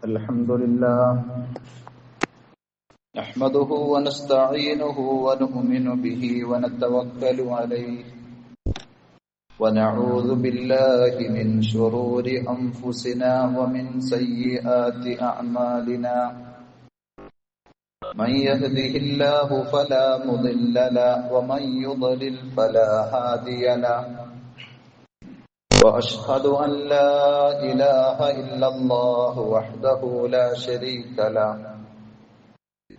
الحمد لله نحمده ونستعينه ونؤمن به ونتوكل عليه ونعوذ بالله من شرور أنفسنا ومن سيئات أعمالنا من يهده الله فلا مضل له ومن يضلل فلا هادي له وأشهد أن لا إله إلا الله وحده لا شريك له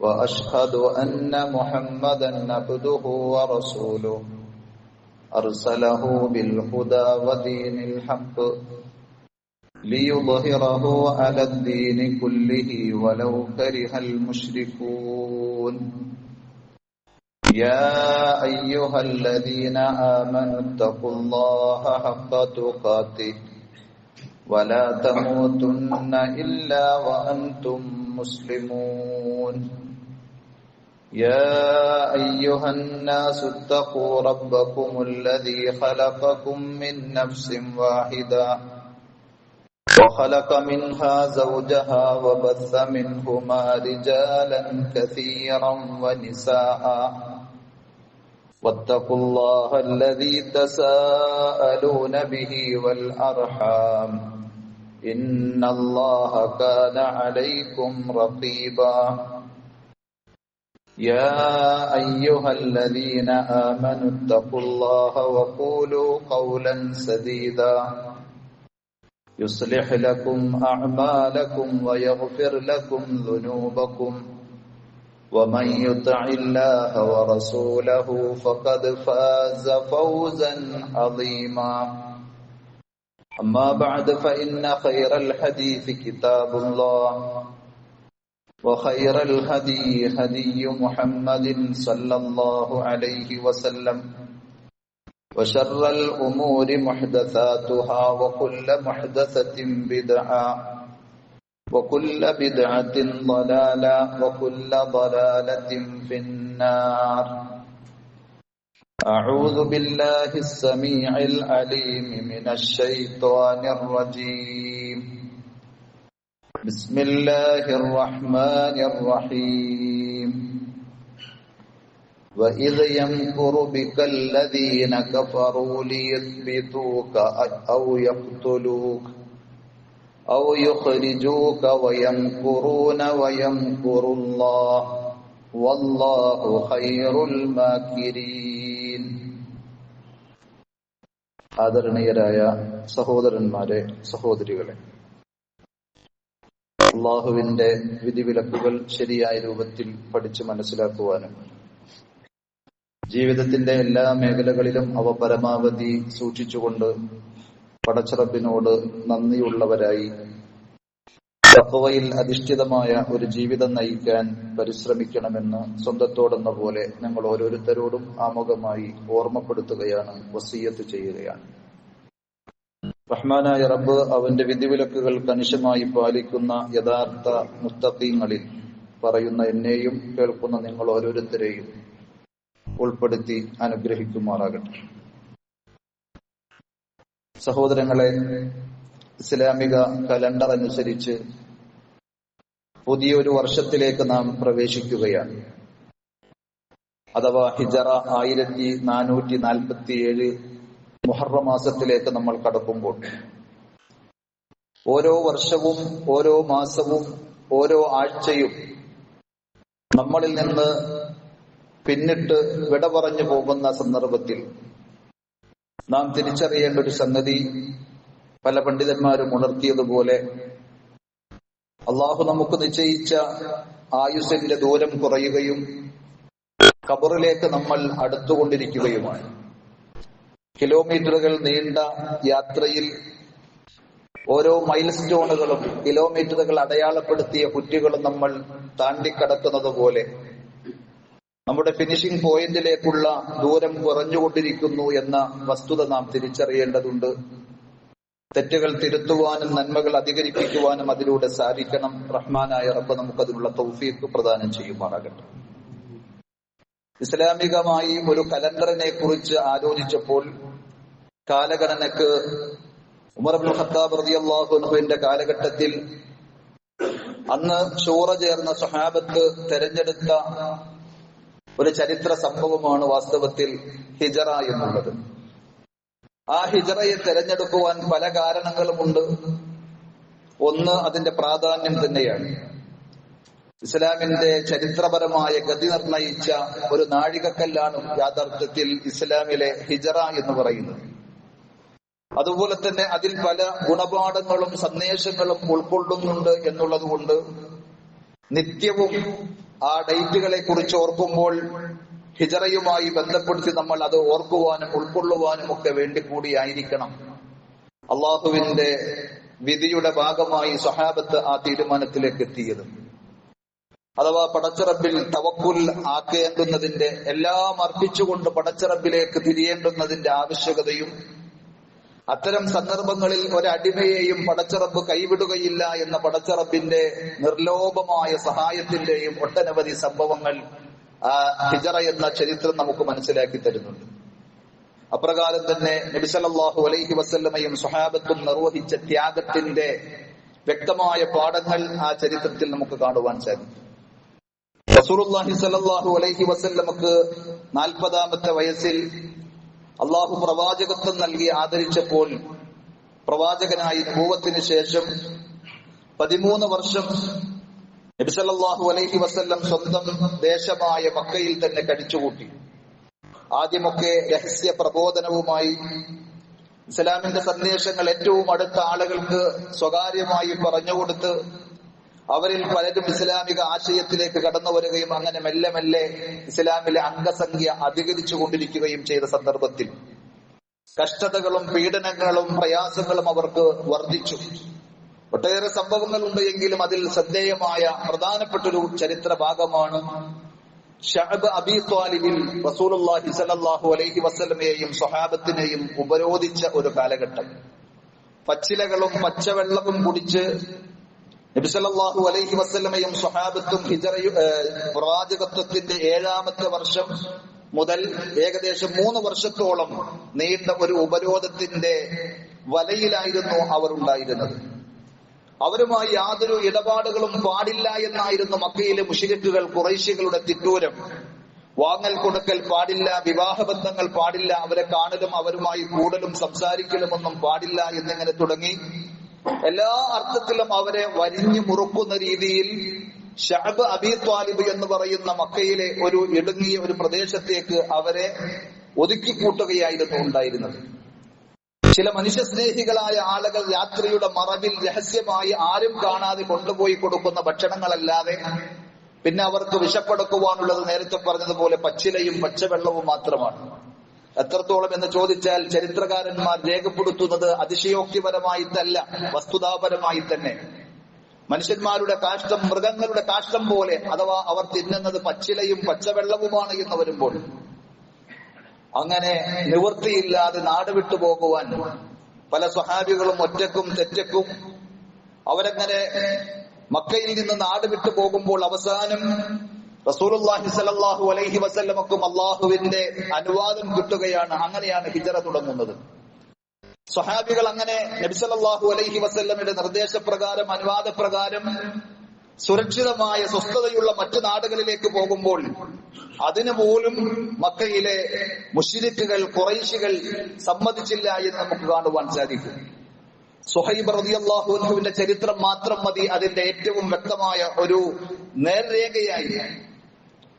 وأشهد أن محمدا عبده ورسوله أرسله بالهدى ودين الحق ليظهره على الدين كله ولو كره المشركون يا أيها الذين آمنوا اتقوا الله حق تقاته ولا تموتن إلا وأنتم مسلمون يا أيها الناس اتقوا ربكم الذي خلقكم من نفس واحدة وخلق منها زوجها وبث منهما رجالا كثيرا ونساء واتقوا الله الذي تساءلون به والأرحام إن الله كان عليكم رقيبا يا أيها الذين آمنوا اتقوا الله وقولوا قولا سديدا يصلح لكم أعمالكم ويغفر لكم ذنوبكم ومن يطع الله ورسوله فقد فاز فوزا عظيما أما بعد فإن خير الحديث كتاب الله وخير الهدي هدي محمد صلى الله عليه وسلم وشر الأمور محدثاتها وكل محدثة بدعة وكل بدعة ضلالة وكل ضلالة في النار أعوذ بالله السميع العليم من الشيطان الرجيم بسم الله الرحمن الرحيم وإذ يمكر بك الذين كفروا ليثبتوك أو يقتلوك أو يخرجوك ويمكرون ويمكر الله والله خير الماكرين. ആദരണീയരായ സഹോദരന്മാരെ, സഹോദരികളെ, അല്ലാഹുവിന്റെ വിധിവിലക്കുകൾ ശരിയായ രൂപത്തിൽ പഠിച്ചു മനസ്സിലാക്കുവാനും ജീവിതത്തിന്റെ എല്ലാ മേഖലകളിലും അവ പരമാവധി സൂക്ഷിച്ചുകൊണ്ട് പടച്ചറബിനോട് നന്ദിയുള്ളവരായി തഖ്വയിൽ അധിഷ്ഠിതമായ ഒരു ജീവിതം നയിക്കാൻ പരിശ്രമിക്കണമെന്ന് സ്വന്തത്തോടെന്ന പോലെ ഞങ്ങൾ ഓരോരുത്തരോടും ആമുഖമായി ഓർമ്മപ്പെടുത്തുകയാണ്, വസിയ്യത്ത് ചെയ്യുകയാണ്. റഹ്മാനായ റബ്ബ് അവന്റെ വിധിവിലക്കുകൾ കണിശമായി പാലിക്കുന്ന യഥാർത്ഥ മുത്തഖീങ്ങളിൽ പറയുന്ന എന്നെയും കേൾക്കുന്ന നിങ്ങൾ ഓരോരുത്തരെയും ഉൾപ്പെടുത്തി അനുഗ്രഹിക്കുമാറാകട്ടെ. സഹോദരങ്ങളെ, ഇസ്ലാമിക കലണ്ടർ അനുസരിച്ച് പുതിയൊരു വർഷത്തിലേക്ക് നാം പ്രവേശിക്കുകയാണ്. അഥവാ ഹിജറ 1447 മുഹറം മാസത്തിലേക്ക് നമ്മൾ കടക്കുമ്പോൾ ഓരോ വർഷവും ഓരോ മാസവും ഓരോ ആഴ്ചയും നമ്മളിൽ നിന്ന് പിന്നിട്ട് വിട പറഞ്ഞു പോകുന്ന സന്ദർഭത്തിൽ നാം തിരിച്ചറിയേണ്ട ഒരു സംഗതി, പല പണ്ഡിതന്മാരും ഉണർത്തിയതുപോലെ അള്ളാഹു നമുക്ക് നിശ്ചയിച്ച ആയുസ്സിന്റെ ദൂരം കുറയുകയും ഖബറിലേക്ക് നമ്മൾ അടുത്തുകൊണ്ടിരിക്കുകയുമാണ്. കിലോമീറ്ററുകൾ നീണ്ട യാത്രയിൽ ഓരോ മൈൽ സ്റ്റോണുകളും കിലോമീറ്ററുകൾ അടയാളപ്പെടുത്തിയ കുറ്റികളും നമ്മൾ താണ്ടിക്കടക്കുന്നത് പോലെ നമ്മുടെ ഫിനിഷിംഗ് പോയിന്റിലേക്കുള്ള ദൂരം കുറഞ്ഞുകൊണ്ടിരിക്കുന്നു എന്ന വസ്തുത നാം തിരിച്ചറിയേണ്ടതുണ്ട്. തെറ്റുകൾ തിരുത്തുവാനും നന്മകൾ അധികരിപ്പിക്കുവാനും അതിലൂടെ സാധിക്കണം. റഹ്മാനായ റബ്ബ് നമുക്കതിനുള്ള തൗഫീഖ് പ്രദാനം ചെയ്യുമാറാകട്ടെ. ഇസ്ലാമികമായി ഒരു കലണ്ടറിനെ കുറിച്ച് ആലോചിച്ചപ്പോൾ കാലഗണനക്ക് ഉമർ ഇബ്നുൽ ഖത്താബ് റളിയല്ലാഹു അൻഹുവിന്റെ കാലഘട്ടത്തിൽ അന്ന് ഷൂറ ചേർന്ന സ്വഹാബത്ത് തെരഞ്ഞെടുത്ത ഒരു ചരിത്ര സംഭവമാണ് വാസ്തവത്തിൽ ഹിജറ എന്നുള്ളത്. ആ ഹിജറയെ തെരഞ്ഞെടുക്കുവാൻ പല കാരണങ്ങളുമുണ്ട്. ഒന്ന്, അതിന്റെ പ്രാധാന്യം തന്നെയാണ്. ഇസ്ലാമിന്റെ ചരിത്രപരമായ ഗതി നിർണയിച്ച ഒരു നാഴികക്കല്ലാണ് യാഥാർത്ഥ്യത്തിൽ ഇസ്ലാമിലെ ഹിജറ എന്ന് പറയുന്നത്. അതുപോലെ തന്നെ അതിൽ പല ഗുണപാഠങ്ങളും സന്ദേശങ്ങളും ഉൾക്കൊള്ളുന്നുണ്ട് എന്നുള്ളത് കൊണ്ട് നിത്യവും ആ ഡേറ്റുകളെ കുറിച്ച് ഓർക്കുമ്പോൾ ഹിജറയുമായി ബന്ധപ്പെടുത്തി നമ്മൾ അത് ഓർക്കുവാനും ഉൾക്കൊള്ളുവാനും ഒക്കെ വേണ്ടി കൂടിയായിരിക്കണം. അള്ളാഹുവിന്റെ വിധിയുടെ ഭാഗമായി സ്വഹാബത്ത് ആ തീരുമാനത്തിലേക്ക് എത്തിയത്. അഥവാ പടച്ചറബിൽ തവക്കുൽ ആക്കേണ്ടുന്നതിന്റെ, എല്ലാം അർപ്പിച്ചുകൊണ്ട് പടച്ചറബിലേക്ക് തിരിയേണ്ടുന്നതിന്റെ ആവശ്യകതയും അത്തരം സന്ദർഭങ്ങളിൽ ഒരടിമയെയും പടച്ചറബ് കൈവിടുകയില്ല എന്ന പടച്ചറബിന്റെ നിർലോഭമായ സഹായത്തിന്റെയും ഒട്ടനവധി സംഭവങ്ങൾ ഹിജറ എന്ന ചരിത്രം നമുക്ക് മനസ്സിലാക്കി തരുന്നുണ്ട്. അപ്രകാരം തന്നെ നബി സല്ലല്ലാഹു അലൈഹി വസല്ലമയും സ്വഹാബത്തും നിർവഹിച്ച ത്യാഗത്തിന്റെ വ്യക്തമായ പാഠങ്ങൾ ആ ചരിത്രത്തിൽ നമുക്ക് കാണുവാൻ സാധിക്കും. റസൂലുള്ളാഹി സ്വല്ലല്ലാഹു അലൈഹി വസല്ലമക്ക് 40-ാമത്തെ വയസ്സിൽ അള്ളാഹു പ്രവാചകത്വം നൽകി ആദരിച്ചപ്പോൾ പ്രവാചകനായി നബുവത്തിന് ശേഷം 13 വർഷം നബി സല്ലല്ലാഹു അലൈഹി വസല്ലം സ്വന്തം ദേശമായ മക്കയിൽ തന്നെ കഴിച്ചുകൂട്ടി. ആദ്യമൊക്കെ രഹസ്യ പ്രബോധനവുമായി ഇസ്ലാമിന്റെ സന്ദേശങ്ങൾ ഏറ്റവും അടുത്ത ആളുകൾക്ക് സ്വകാര്യമായി പറഞ്ഞുകൊടുത്ത് അവരിൽ പലരും ഇസ്ലാമിക ആശയത്തിലേക്ക് കടന്നു വരികയും അങ്ങനെ മെല്ലെ മെല്ലെ ഇസ്ലാമിലെ അംഗസംഖ്യ അധികരിച്ചു കൊണ്ടിരിക്കുകയും ചെയ്ത സന്ദർഭത്തിൽ കഷ്ടതകളും പീഡനങ്ങളും പ്രയാസങ്ങളും അവർക്ക് വർദ്ധിച്ചു. ഒട്ടേറെ സംഭവങ്ങളുണ്ട് എങ്കിലും അതിൽ ശ്രദ്ധേയമായ പ്രധാനപ്പെട്ടൊരു ചരിത്ര ഭാഗമാണ് ശഅബ് അബീ ത്വാലിബിൽ റസൂലുള്ളാഹി സ്വല്ലല്ലാഹു അലൈഹി വസല്ലമയെയും സ്വഹാബത്തിനെയും ഉപരോധിച്ച ഒരു കാലഘട്ടം. പച്ചിലകളും പച്ചവെള്ളവും കുടിച്ച് നബി സല്ലല്ലാഹു അലൈഹി വസല്ലമയും സ്വഹാബത്തും പ്രവാചകത്വത്തിന്റെ 7-ാമത്തെ വർഷം മുതൽ ഏകദേശം 3 വർഷത്തോളം നീണ്ട ഒരു ഉപരോധത്തിന്റെ വലയിലായിരുന്നു അവർ ഉണ്ടായിരുന്നത്. അവരുമായി യാതൊരു ഇടപാടുകളും പാടില്ല എന്നായിരുന്നു മക്കയിലെ മുശ്രിക്കുകൾ, ഖുറൈശികളുടെ തിട്ടൂരം. വാങ്ങൽ കൊടുക്കൽ പാടില്ല, വിവാഹബന്ധങ്ങൾ പാടില്ല, അവരെ കാണലും അവരുമായി കൂടലും സംസാരിക്കലും ഒന്നും പാടില്ല എന്നിങ്ങനെ തുടങ്ങി എല്ലാ അർത്ഥത്തിലും അവരെ വരിഞ്ഞു മുറുക്കുന്ന രീതിയിൽ ശഅബ് അബീ ത്വാലിബ് എന്ന് പറയുന്ന മക്കയിലെ ഒരു ഇടുങ്ങിയ ഒരു പ്രദേശത്തേക്ക് അവരെ ഒതുക്കിക്കൂട്ടുകയായിരുന്നു ഉണ്ടായിരുന്നത്. ചില മനുഷ്യസ്നേഹികളായ ആളുകൾ യാത്രയുടെ മറവിൽ രഹസ്യമായി ആരും കാണാതെ കൊണ്ടുപോയി കൊടുക്കുന്ന ഭക്ഷണങ്ങളല്ലാതെ പിന്നെ അവർക്ക് വിശപ്പടക്കുവാനുള്ളത് നേരത്തെ പറഞ്ഞതുപോലെ പച്ചിലയും പച്ചവെള്ളവും മാത്രമാണ്. എത്രത്തോളം എന്ന് ചോദിച്ചാൽ ചരിത്രകാരന്മാർ രേഖപ്പെടുത്തുന്നത് അതിശയോക്തിപരമായിട്ടല്ല, വസ്തുതാപരമായി തന്നെ. മനുഷ്യന്മാരുടെ കാഷ്ടം മൃഗങ്ങളുടെ കാഷ്ടം പോലെ, അഥവാ അവർ തിന്നുന്നത് പച്ചിലയും പച്ചവെള്ളവുമാണ് എന്ന് വരുമ്പോൾ അങ്ങനെ നിവൃത്തിയില്ലാതെ നാട് വിട്ടുപോകുവാൻ പല സ്വഹാബികളും ഒറ്റക്കും തെറ്റക്കും അവരങ്ങനെ മക്കയിൽ നിന്ന് നാട് വിട്ടു പോകുമ്പോൾ അവസാനം റസൂലുള്ളാഹി സ്വല്ലല്ലാഹു അലൈഹി വസല്ലമക്കും അള്ളാഹുവിന്റെ അനുവാദം കിട്ടുകയാണ്. അങ്ങനെയാണ് ഹിജറ തുടങ്ങുന്നത്. സ്വഹാബികൾ അങ്ങനെ നബി സല്ലല്ലാഹു അലൈഹി വസല്ലമയുടെ നിർദ്ദേശപ്രകാരം, അനുവാദപ്രകാരം സുരക്ഷിതമായ സ്വസ്ഥതയുള്ള മറ്റു നാടുകളിലേക്ക് പോകുമ്പോൾ അതിനു പോലും മക്കയിലെ മുശ്രിക്കുകൾ, ഖുറൈശികൾ സമ്മതിച്ചില്ല എന്ന് നമുക്ക് കാണുവാൻ സാധിക്കും. സുഹൈബ് റളിയല്ലാഹു അൻഹുവിന്റെ ചരിത്രം മാത്രം മതി അതിന്റെ ഏറ്റവും വ്യക്തമായ ഒരു നേർരേഖയായി.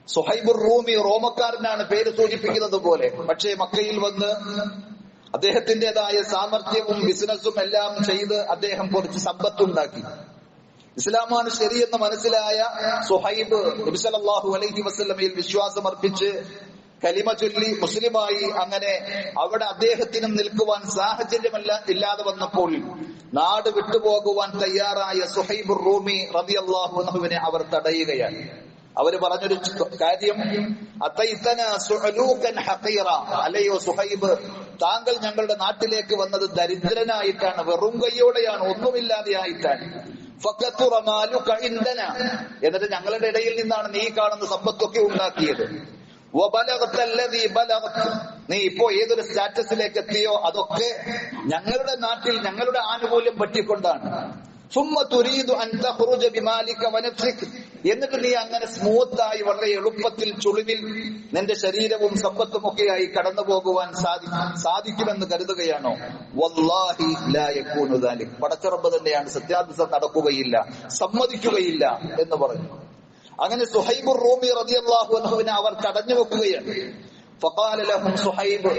സുഹൈബുർ റൂമി റോമക്കാരനാണ്, പേര് സൂചിപ്പിക്കുന്നത് പോലെ. പക്ഷേ മക്കയിൽ വന്ന് അദ്ദേഹത്തിന്റേതായ സാമർഥ്യവും ബിസിനസ്സും എല്ലാം ചെയ്ത് അദ്ദേഹം കുറച്ച് സമ്പത്തുണ്ടാക്കി. ഇസ്ലാമാണ് ശരിയെന്ന് മനസ്സിലായ സുഹൈബ് നബി സല്ലല്ലാഹു അലൈഹി വസല്ലമയിൽ വിശ്വാസമർപ്പിച്ച് കലിമ ചൊല്ലി മുസ്ലിമായി. അങ്ങനെ അവിടെ അദ്ദേഹത്തിനും നിൽക്കുവാൻ സാഹചര്യമല്ല ഇല്ലാതെ വന്നപ്പോൾ നാട് വിട്ടുപോകുവാൻ തയ്യാറായ സുഹൈബുർ റൂമി റളിയല്ലാഹു അൻഹുവിനെ അവർ തടയുകയാണ്. അവര് പറഞ്ഞൊരു കാര്യം, അതൈതന സുഅലൂകൻ ഹഖീറ, അല്ലയോ സുഹൈബ്, താങ്കൾ ഞങ്ങളുടെ നാട്ടിലേക്ക് വന്നത് ദരിദ്രനായിട്ടാണ്, വെറും കൈയോടെയാണ്, ഒന്നുമില്ലാതെ ആയിട്ടാണ്. ഫഖതുറ മാലുക ഇൻദന, എന്നിട്ട് ഞങ്ങളുടെ ഇടയിൽ നിന്നാണ് നീ കാണുന്ന സമ്പത്തൊക്കെ ഉണ്ടാക്കിയത്. വബലഗതല്ലദീ ബലഗത, നീ ഇപ്പോ ഏതൊരു സ്റ്റാറ്റസിലേക്ക് എത്തിയോ അതൊക്കെ ഞങ്ങളുടെ നാട്ടിൽ ഞങ്ങളുടെ ആനുകൂല്യം പറ്റിക്കൊണ്ടാണ്. എന്നിട്ട് നീ അങ്ങനെ സ്മൂത്തായി വളരെ എളുപ്പത്തിൽ ചുളിവിൽ നിന്റെ ശരീരവും സമ്പത്തും ഒക്കെയായി കടന്നു പോകുവാൻ സാധിക്കുമെന്ന് കരുതുകയാണോ? വല്ലാഹി ലാ യകൂനു ദാലിക്, പടച്ചറബ്ബ് തന്നെയാണ് സത്യാദിസം നടക്കുകയില്ല, സമ്മതിക്കുകയില്ല എന്ന് പറഞ്ഞു. അങ്ങനെ സുഹൈബുർ റൂമി റളിയല്ലാഹു അൻഹുവിനെ അവർ തടഞ്ഞു വെക്കുകയാണ്. ഫഖാല ലഹും സുഹൈബ്,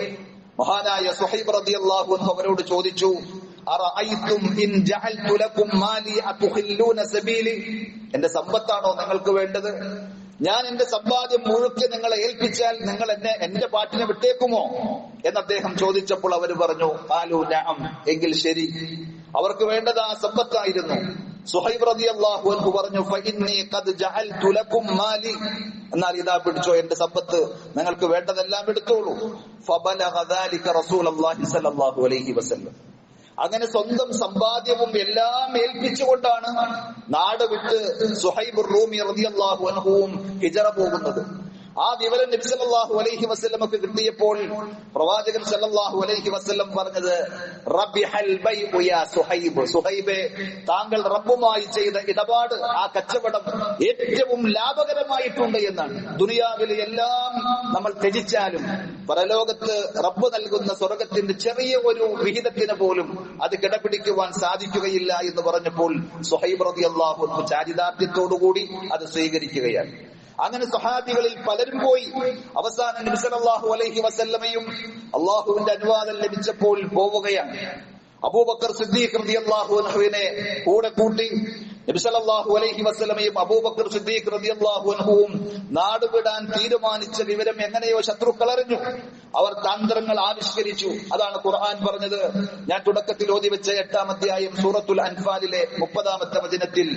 മഹാനായ സുഹൈബ് റളിയല്ലാഹു അൻഹു അവരോട് ചോദിച്ചു, അറഅയ്തും ഇൻ ജഅൽതു ലക്കും മാലി അതുഖില്ലൂന സബീലി, എന്റെ സമ്പത്താണോ നിങ്ങൾക്ക് വേണ്ടത്? ഞാൻ എന്റെ സമ്പാദ്യം മുഴുക്കെ നിങ്ങളെ ഏൽപ്പിച്ചാൽ നിങ്ങൾ എന്നെ എന്റെ പാട്ടിനെ വിട്ടേക്കുമോ എന്ന് അദ്ദേഹം ചോദിച്ചപ്പോൾ അവർ പറഞ്ഞു, ഖാലൂ നഅം, എങ്കിൽ ശരി. അവർക്ക് വേണ്ടത് ആ സമ്പത്തായിരുന്നു. സുഹൈബ് റളിയല്ലാഹു അൻഹു പറഞ്ഞു, ഫഇന്നി ഖദ് ജഅൽതു ലക്കും മാലി, എന്നാൽ ഇതാ പിടിച്ചോ എന്റെ സമ്പത്ത്, നിങ്ങൾക്ക് വേണ്ടതെല്ലാം എടുത്തോളൂ. ഫബലഗ ദാലിക റസൂലുള്ളാഹി സ്വല്ലല്ലാഹു അലൈഹി വസല്ലം. അങ്ങനെ സ്വന്തം സമ്പാദ്യവും എല്ലാം ഏൽപ്പിച്ചുകൊണ്ടാണ് നാട് വിട്ട് സുഹൈബുർ റൂമി റളിയല്ലാഹു അൻഹുവും ഹിജറ പോകുന്നത്. ആ വിവരം നബി സല്ലല്ലാഹു അലൈഹി വസല്ലമക്ക് കിട്ടിയപ്പോൾ പ്രവാചകൻ സല്ലല്ലാഹു അലൈഹി വസല്ലം പറഞ്ഞത്, റബ്ബിഹൽ ബൈഉ യാ സുഹൈബ്, സുഹൈബേ, താങ്കൾ റബ്ബുമായി ചെയ്ത ഇടപാട്, ആ കച്ചവടം ഏറ്റവും ലാഭകരമായിട്ടുണ്ട് എന്നാണ്. ദുനിയാവിലെ എല്ലാം നമ്മൾ ത്യജിച്ചാലും പരലോകത്ത് റബ്ബ് നൽകുന്ന സ്വർഗത്തിന്റെ ചെറിയ ഒരു വിഹിതത്തിന് പോലും അത് കിടപിടിക്കുവാൻ സാധിക്കുകയില്ല എന്ന് പറഞ്ഞപ്പോൾ സുഹൈബ് റളിയല്ലാഹു അൻഹു ചാരിതാർത്ഥ്യത്തോടുകൂടി അത് സ്വീകരിക്കുകയാണ്. അങ്ങനെ സഹാബികളിൽ പലരും പോയി. അവസാനം നബി സല്ലല്ലാഹു അലൈഹി വസല്ലമയും അള്ളാഹുവിന്റെ അനുവാദം ലഭിച്ചപ്പോൾ പോവുകയാണ്. അബൂബക്കർ സിദ്ദീഖ് റളിയല്ലാഹു അൻഹുവിനെ കൂടെ കൂട്ടി നബി സല്ലല്ലാഹു അലൈഹി വസല്ലമയും അബൂബക്കർ സിദ്ദീഖ് റളിയല്ലാഹു അൻഹുവും നാടുവിടാൻ തീരുമാനിച്ച വിവരം എങ്ങനെയോ ശത്രുക്കൾ അറിഞ്ഞു. അവർ തന്ത്രങ്ങൾ ആവിഷ്കരിച്ചു. അതാണ് ഖുർആൻ പറഞ്ഞത്. ഞാൻ തുടക്കത്തിൽ ഓതി വെച്ച 8-ാം അധ്യായം സൂറത്തുൽ അൻഫാലിലെ 30-ാമത്തെ വചനത്തിൽ,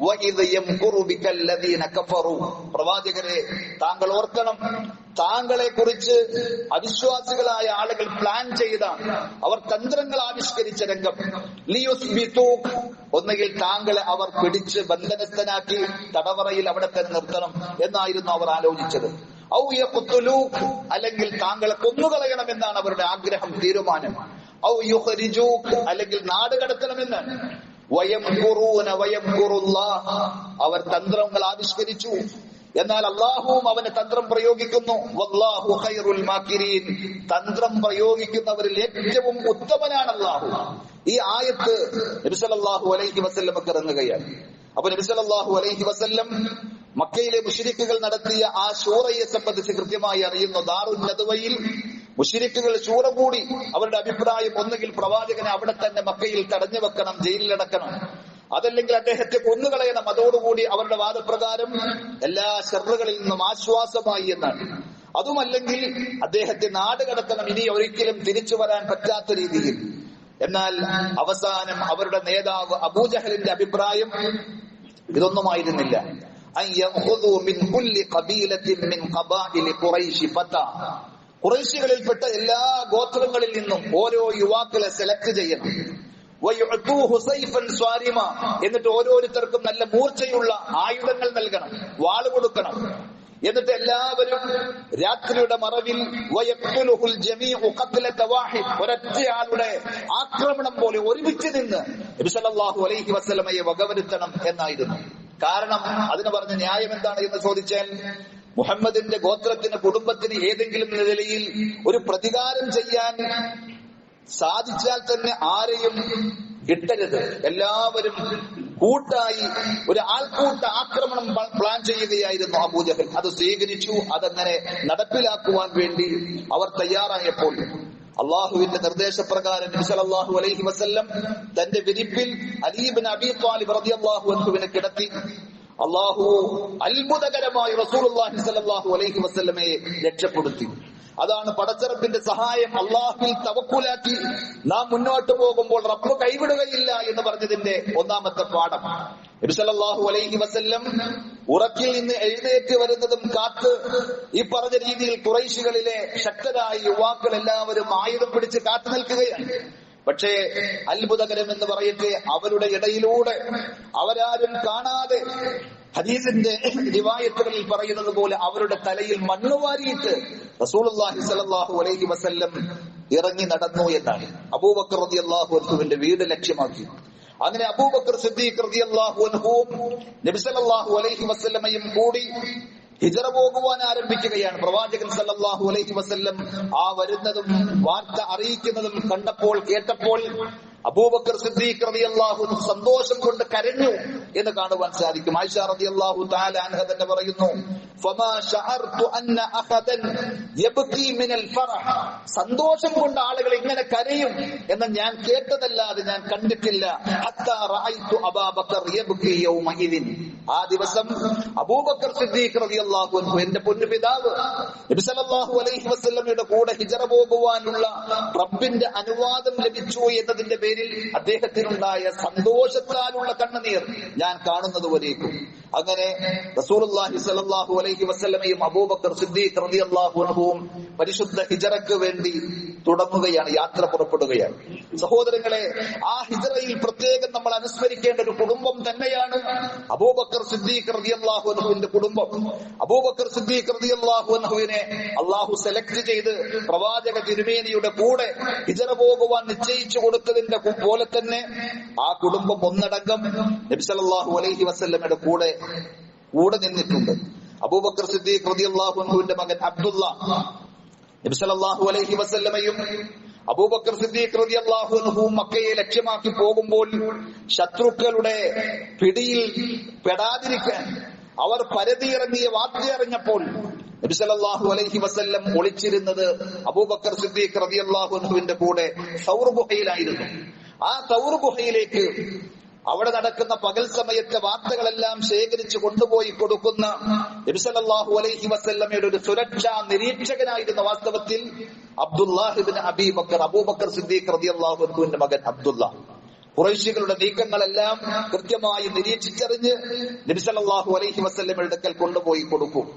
വഇദ് യംകുറു ബികല്ലദീന കഫറു, പ്രവാചകരെ താങ്കൾ ഓർക്കണം, താങ്കളെ കുറിച്ച് അവിശ്വാസികളായ ആളുകൾ പ്ലാൻ ചെയ്ത, അവർ തന്ത്രങ്ങൾ ആവിഷ്കരിച്ച രംഗം. ലിയുസ്ബിതൂക്, ഒന്നുകിൽ താങ്കളെ അവർ പിടിച്ച് ബന്ധനസ്ഥനാക്കി തടവറയിൽ അവിടെ തന്നെ നിർത്തണം എന്നായിരുന്നു അവർ ആലോചിച്ചത്. ഔ യഖ്തുലൂക്, അല്ലെങ്കിൽ താങ്കളെ കൊന്നുകളയണമെന്നാണ് അവരുടെ ആഗ്രഹം, തീരുമാനം. ഔ യുഖ്രിജൂക്, അല്ലെങ്കിൽ നാട് കടത്തണമെന്നാണ്. വയംകുറൂന വയംകുറുല്ലാഹ്, അവർ തന്ത്രങ്ങൾ ആവിഷ്കരിച്ചു, എന്നാൽ അല്ലാഹുവും അവന് തന്ത്രം പ്രയോഗിക്കുന്നു. വല്ലാഹു ഖൈറുൽ മാകിരീൻ, തന്ത്രം പ്രയോഗിക്കുന്നവരിൽ ഏറ്റവും ഉത്തമനാണ് അല്ലാഹു. ഈ ആയത്ത് നബി സല്ലല്ലാഹു അലൈഹി വസല്ലമക്ക് ഇറങ്ങുകയാണ്. അപ്പൊ നബി സല്ലല്ലാഹു അലൈഹി വസല്ലം മക്കയിലെ മുശ്രിക്കുകൾ നടത്തിയ ആ ശൂറയെ സംബന്ധിച്ച് കൃത്യമായി അറിയുന്നു. ദാറുൻ നദ്വയിൽ മുശ്രിക്കുകൾ ശൂറ കൂടി. അവരുടെ അഭിപ്രായം ഒന്നുകിൽ പ്രവാചകനെ അവിടെ തന്നെ മക്കയിൽ തടഞ്ഞു വെക്കണം, ജയിലിലടക്കണം, അതല്ലെങ്കിൽ അദ്ദേഹത്തെ കൊന്നുകളയണം. അതോടുകൂടി അവരുടെ വാദപ്രകാരം എല്ലാ ശർറുകളിൽ നിന്നും ആശ്വാസമായി എന്നാണ്. അതുമല്ലെങ്കിൽ അദ്ദേഹത്തെ നാട് കടത്തണം, ഇനി ഒരിക്കലും തിരിച്ചു വരാൻ പറ്റാത്ത രീതിയിൽ. എന്നാൽ അവസാനം അവരുടെ നേതാവ് അബൂജഹലിന്റെ അഭിപ്രായം ഇതൊന്നുമായിരുന്നില്ല. ഖുറൈശികളിൽപ്പെട്ട എല്ലാ ഗോത്രങ്ങളിൽ നിന്നും ഓരോ യുവാക്കളെ സെലക്ട് ചെയ്യണം. എന്നിട്ട് ഓരോരുത്തർക്കും നല്ല മൂർച്ചയുള്ള ആയുധങ്ങൾ നൽകണം, വാള് കൊടുക്കണം. എന്നിട്ട് എല്ലാവരും രാത്രിയുടെ മറവിൽ ഒരൊറ്റയാളുടെ ആക്രമണം പോലെ ഒരുമിച്ച് നിന്ന് നബി സല്ലല്ലാഹു അലൈഹി വസല്ലമയെ വകവരുത്തണം എന്നായിരുന്നു. കാരണം അതിന് പറഞ്ഞ ന്യായം എന്താണ് എന്ന് ചോദിച്ചാൽ, മുഹമ്മദിന്റെ ഗോത്രത്തിന്, കുടുംബത്തിന് ഏതെങ്കിലും നിലയിൽ ഒരു പ്രതികാരം ചെയ്യാൻ സാധിച്ചാൽ തന്നെ ആരെയും കിട്ടരുത്. എല്ലാവരും കൂട്ടായി ഒരു ആൾക്കൂട്ട ആക്രമണം പ്ലാൻ ചെയ്യുകയായിരുന്നു അബൂജഹൽ. അത് സ്വീകരിച്ചു. അതങ്ങനെ നടപ്പിലാക്കുവാൻ വേണ്ടി അവർ തയ്യാറായപ്പോൾ അള്ളാഹുവിന്റെ നിർദ്ദേശപ്രകാരം നബി സല്ലല്ലാഹു അലൈഹി വസല്ലം തന്റെ വിരിപ്പിൽ അലി ഇബ്നു അബീ ത്വാലിബ് റളിയല്ലാഹു അൻഹുവിനെ കിടത്തി. അള്ളാഹു അത്ഭുതകരമായി റസൂലുള്ളാഹി സ്വല്ലല്ലാഹു അലൈഹി വസല്ലമയെ രക്ഷപ്പെടുത്തി. അതാണ് പടച്ചറപ്പിന്റെ സഹായം. അള്ളാഹുവിൽ തവക്കുലാക്കി നാം മുന്നോട്ട് പോകുമ്പോൾ റബ്ബ് കൈവിടുകയില്ല എന്ന് പറഞ്ഞതിന്റെ ഒന്നാമത്തെ പാഠം. നബി സല്ലല്ലാഹു അലൈഹി വസല്ലം ഉറക്കിൽ നിന്ന് എഴുന്നേറ്റ് വരുന്നതും കാത്ത് ഈ പറഞ്ഞ രീതിയിൽ ഖുറൈശികളിലെ ശക്തരായ യുവാക്കൾ എല്ലാവരും ആയുധം പിടിച്ച് കാത്തു നിൽക്കുകയാണ്. പക്ഷേ അത്ഭുതകരം എന്ന് പറയട്ടെ, അവരുടെ ഇടയിലൂടെ അവരാരും കാണാതെ, ഹദീസിന്റെ റിവായത്തുകളിൽ പറയുന്നത് പോലെ അവരുടെ തലയിൽ മണ്ണ് വാരിയിട്ട് റസൂലുള്ളാഹി സ്വല്ലല്ലാഹു അലൈഹി വസല്ലം ഇറങ്ങി നടന്നു എന്നാണ്. അബൂബക്കർ റളിയല്ലാഹു അൻഹുവിന്റെ വീട് ലക്ഷ്യമാക്കി അങ്ങനെ അബൂബക്കർ സിദ്ദീഖ് റളിയല്ലാഹു അൻഹുവും നബി സല്ലല്ലാഹു അലൈഹി വസല്ലമയും കൂടി ഹിജറ പോകുവാൻ ആരംഭിക്കുകയാണ്. പ്രവാചകൻ സല്ലല്ലാഹു അലൈഹി വസല്ലം ആ വരുന്നതും വാർത്ത അറിയിക്കുന്നതും കേട്ടപ്പോൾ അബൂബക്കർ സിദ്ദീഖ് റളിയല്ലാഹു അൻഹു സന്തോഷം കൊണ്ട് കരഞ്ഞു എന്ന് കാണുവാൻ സാധിക്കും. ആയിഷ റളിയല്ലാഹു തആല അൻഹ തന്നെ പറയുന്നു, ഫമാ ശഅർതു അന്ന അഹദൻ യബ്കി മിനൽ ഫറഹ്, സന്തോഷം കൊണ്ട് ആളുകൾ ഇങ്ങനെ കരയും എന്ന് ഞാൻ കേട്ടതല്ലാതെ ഞാൻ കണ്ടിട്ടില്ല. ഹത്താ റഅയ്തു അബൂബക്കർ യബ്കി യൗമഇദിൻ, ആ ദിവസം അബൂബക്കർ സിദ്ദീഖ് റളിയല്ലാഹു അൻഹു എന്റെ പൊന്നു പിതാവ് നബി സല്ലല്ലാഹു അലൈഹി വസല്ലമയുടെ കൂടെ ഹിജറ പോകുവാനുള്ള റബ്ബിന്റെ അനുവാദം ലഭിച്ചു എന്നതിന്റെ പേരിൽ അദ്ദേഹത്തിനുണ്ടായ സന്തോഷത്താലുള്ള കണ്ണുനീർ ഞാൻ കാണുന്നത് വരേക്കും. അങ്ങനെ റസൂലുള്ളാഹി സ്വല്ലല്ലാഹു അലൈഹി വസല്ലമയും അബൂബക്കർ സിദ്ദീഖ് റളിയല്ലാഹു അൻഹുവും പരിശുദ്ധ ഹിജറയ്ക്ക് വേണ്ടി തുടങ്ങുകയാണ്, യാത്ര പുറപ്പെടുകയാണ്. സഹോദരങ്ങളെ, ആ ഹിജറയിൽ പ്രത്യേകം നമ്മൾ അനുസ്മരിക്കേണ്ട ഒരു കുടുംബം തന്നെയാണ് അബൂബക്കർ സിദ്ദീഖ് റളിയല്ലാഹു അൻഹുവിന്റെ കുടുംബം. അബൂബക്കർ സിദ്ദീഖ് റളിയല്ലാഹു അൻഹുവിനെ അല്ലാഹു സെലക്ട് ചെയ്ത് പ്രവാചക തിരുമേനിയുടെ കൂടെ ഹിജറ പോകുവാൻ നിശ്ചയിച്ചു കൊടുത്തതിന്റെ പോലെ തന്നെ ആ കുടുംബം ഒന്നടങ്കം നബി സല്ലല്ലാഹു അലൈഹി വസല്ലമയുടെ കൂടെ നിന്നിട്ടുണ്ട്. അബൂബക്കർ സിദ്ദീഖ് റളിയല്ലാഹു അൻഹുവിന്റെ മകൻ അബ്ദുള്ള നബി സല്ലല്ലാഹു അലൈഹി വസല്ലമയും അബൂബക്കർ സിദ്ദീഖ് റളിയല്ലാഹു അൻഹു മക്കയെ ലക്ഷ്യമാക്കി പോകുമ്പോൾ ശത്രുക്കളുടെ പിടിയിൽ പെടാതിരിക്കാൻ അവർ പരതിയിറങ്ങിയ വാർത്ത അറിഞ്ഞപ്പോൾ നബി സല്ലല്ലാഹു അലൈഹി വസല്ലം ഒളിച്ചിരുന്നത് അബൂബക്കർ സിദ്ദീഖ് റളിയല്ലാഹു അൻഹുവിന്റെ കൂടെ സൗർ ഗുഹയിലായിരുന്നു. ആ സൗർ ഗുഹയിലേക്ക് അവിടെ നടക്കുന്ന പകൽ സമയത്തെ വാർത്തകളെല്ലാം ശേഖരിച്ചു കൊണ്ടുപോയി കൊടുക്കുന്ന നബി സല്ലല്ലാഹു അലൈഹി വസല്ലമയുടെ ഒരു സുരക്ഷാ നിരീക്ഷകനായിരുന്ന വാസ്തവത്തിൽ അബ്ദുല്ലാഹ് ഇബ്നു അബീ ബക്കർ, അബൂബക്കർ സിദ്ദീഖ് റളിയല്ലാഹു അൻഹുവിന്റെ മകൻ അബ്ദുള്ള. ഖുറൈശികളുടെ നീക്കങ്ങളെല്ലാം കൃത്യമായി നിരീക്ഷിച്ചറിഞ്ഞ് നബി സല്ലല്ലാഹു അലൈഹി വസല്ലമയുടെ അടുക്കൽ കൊണ്ടുപോയി കൊടുക്കും.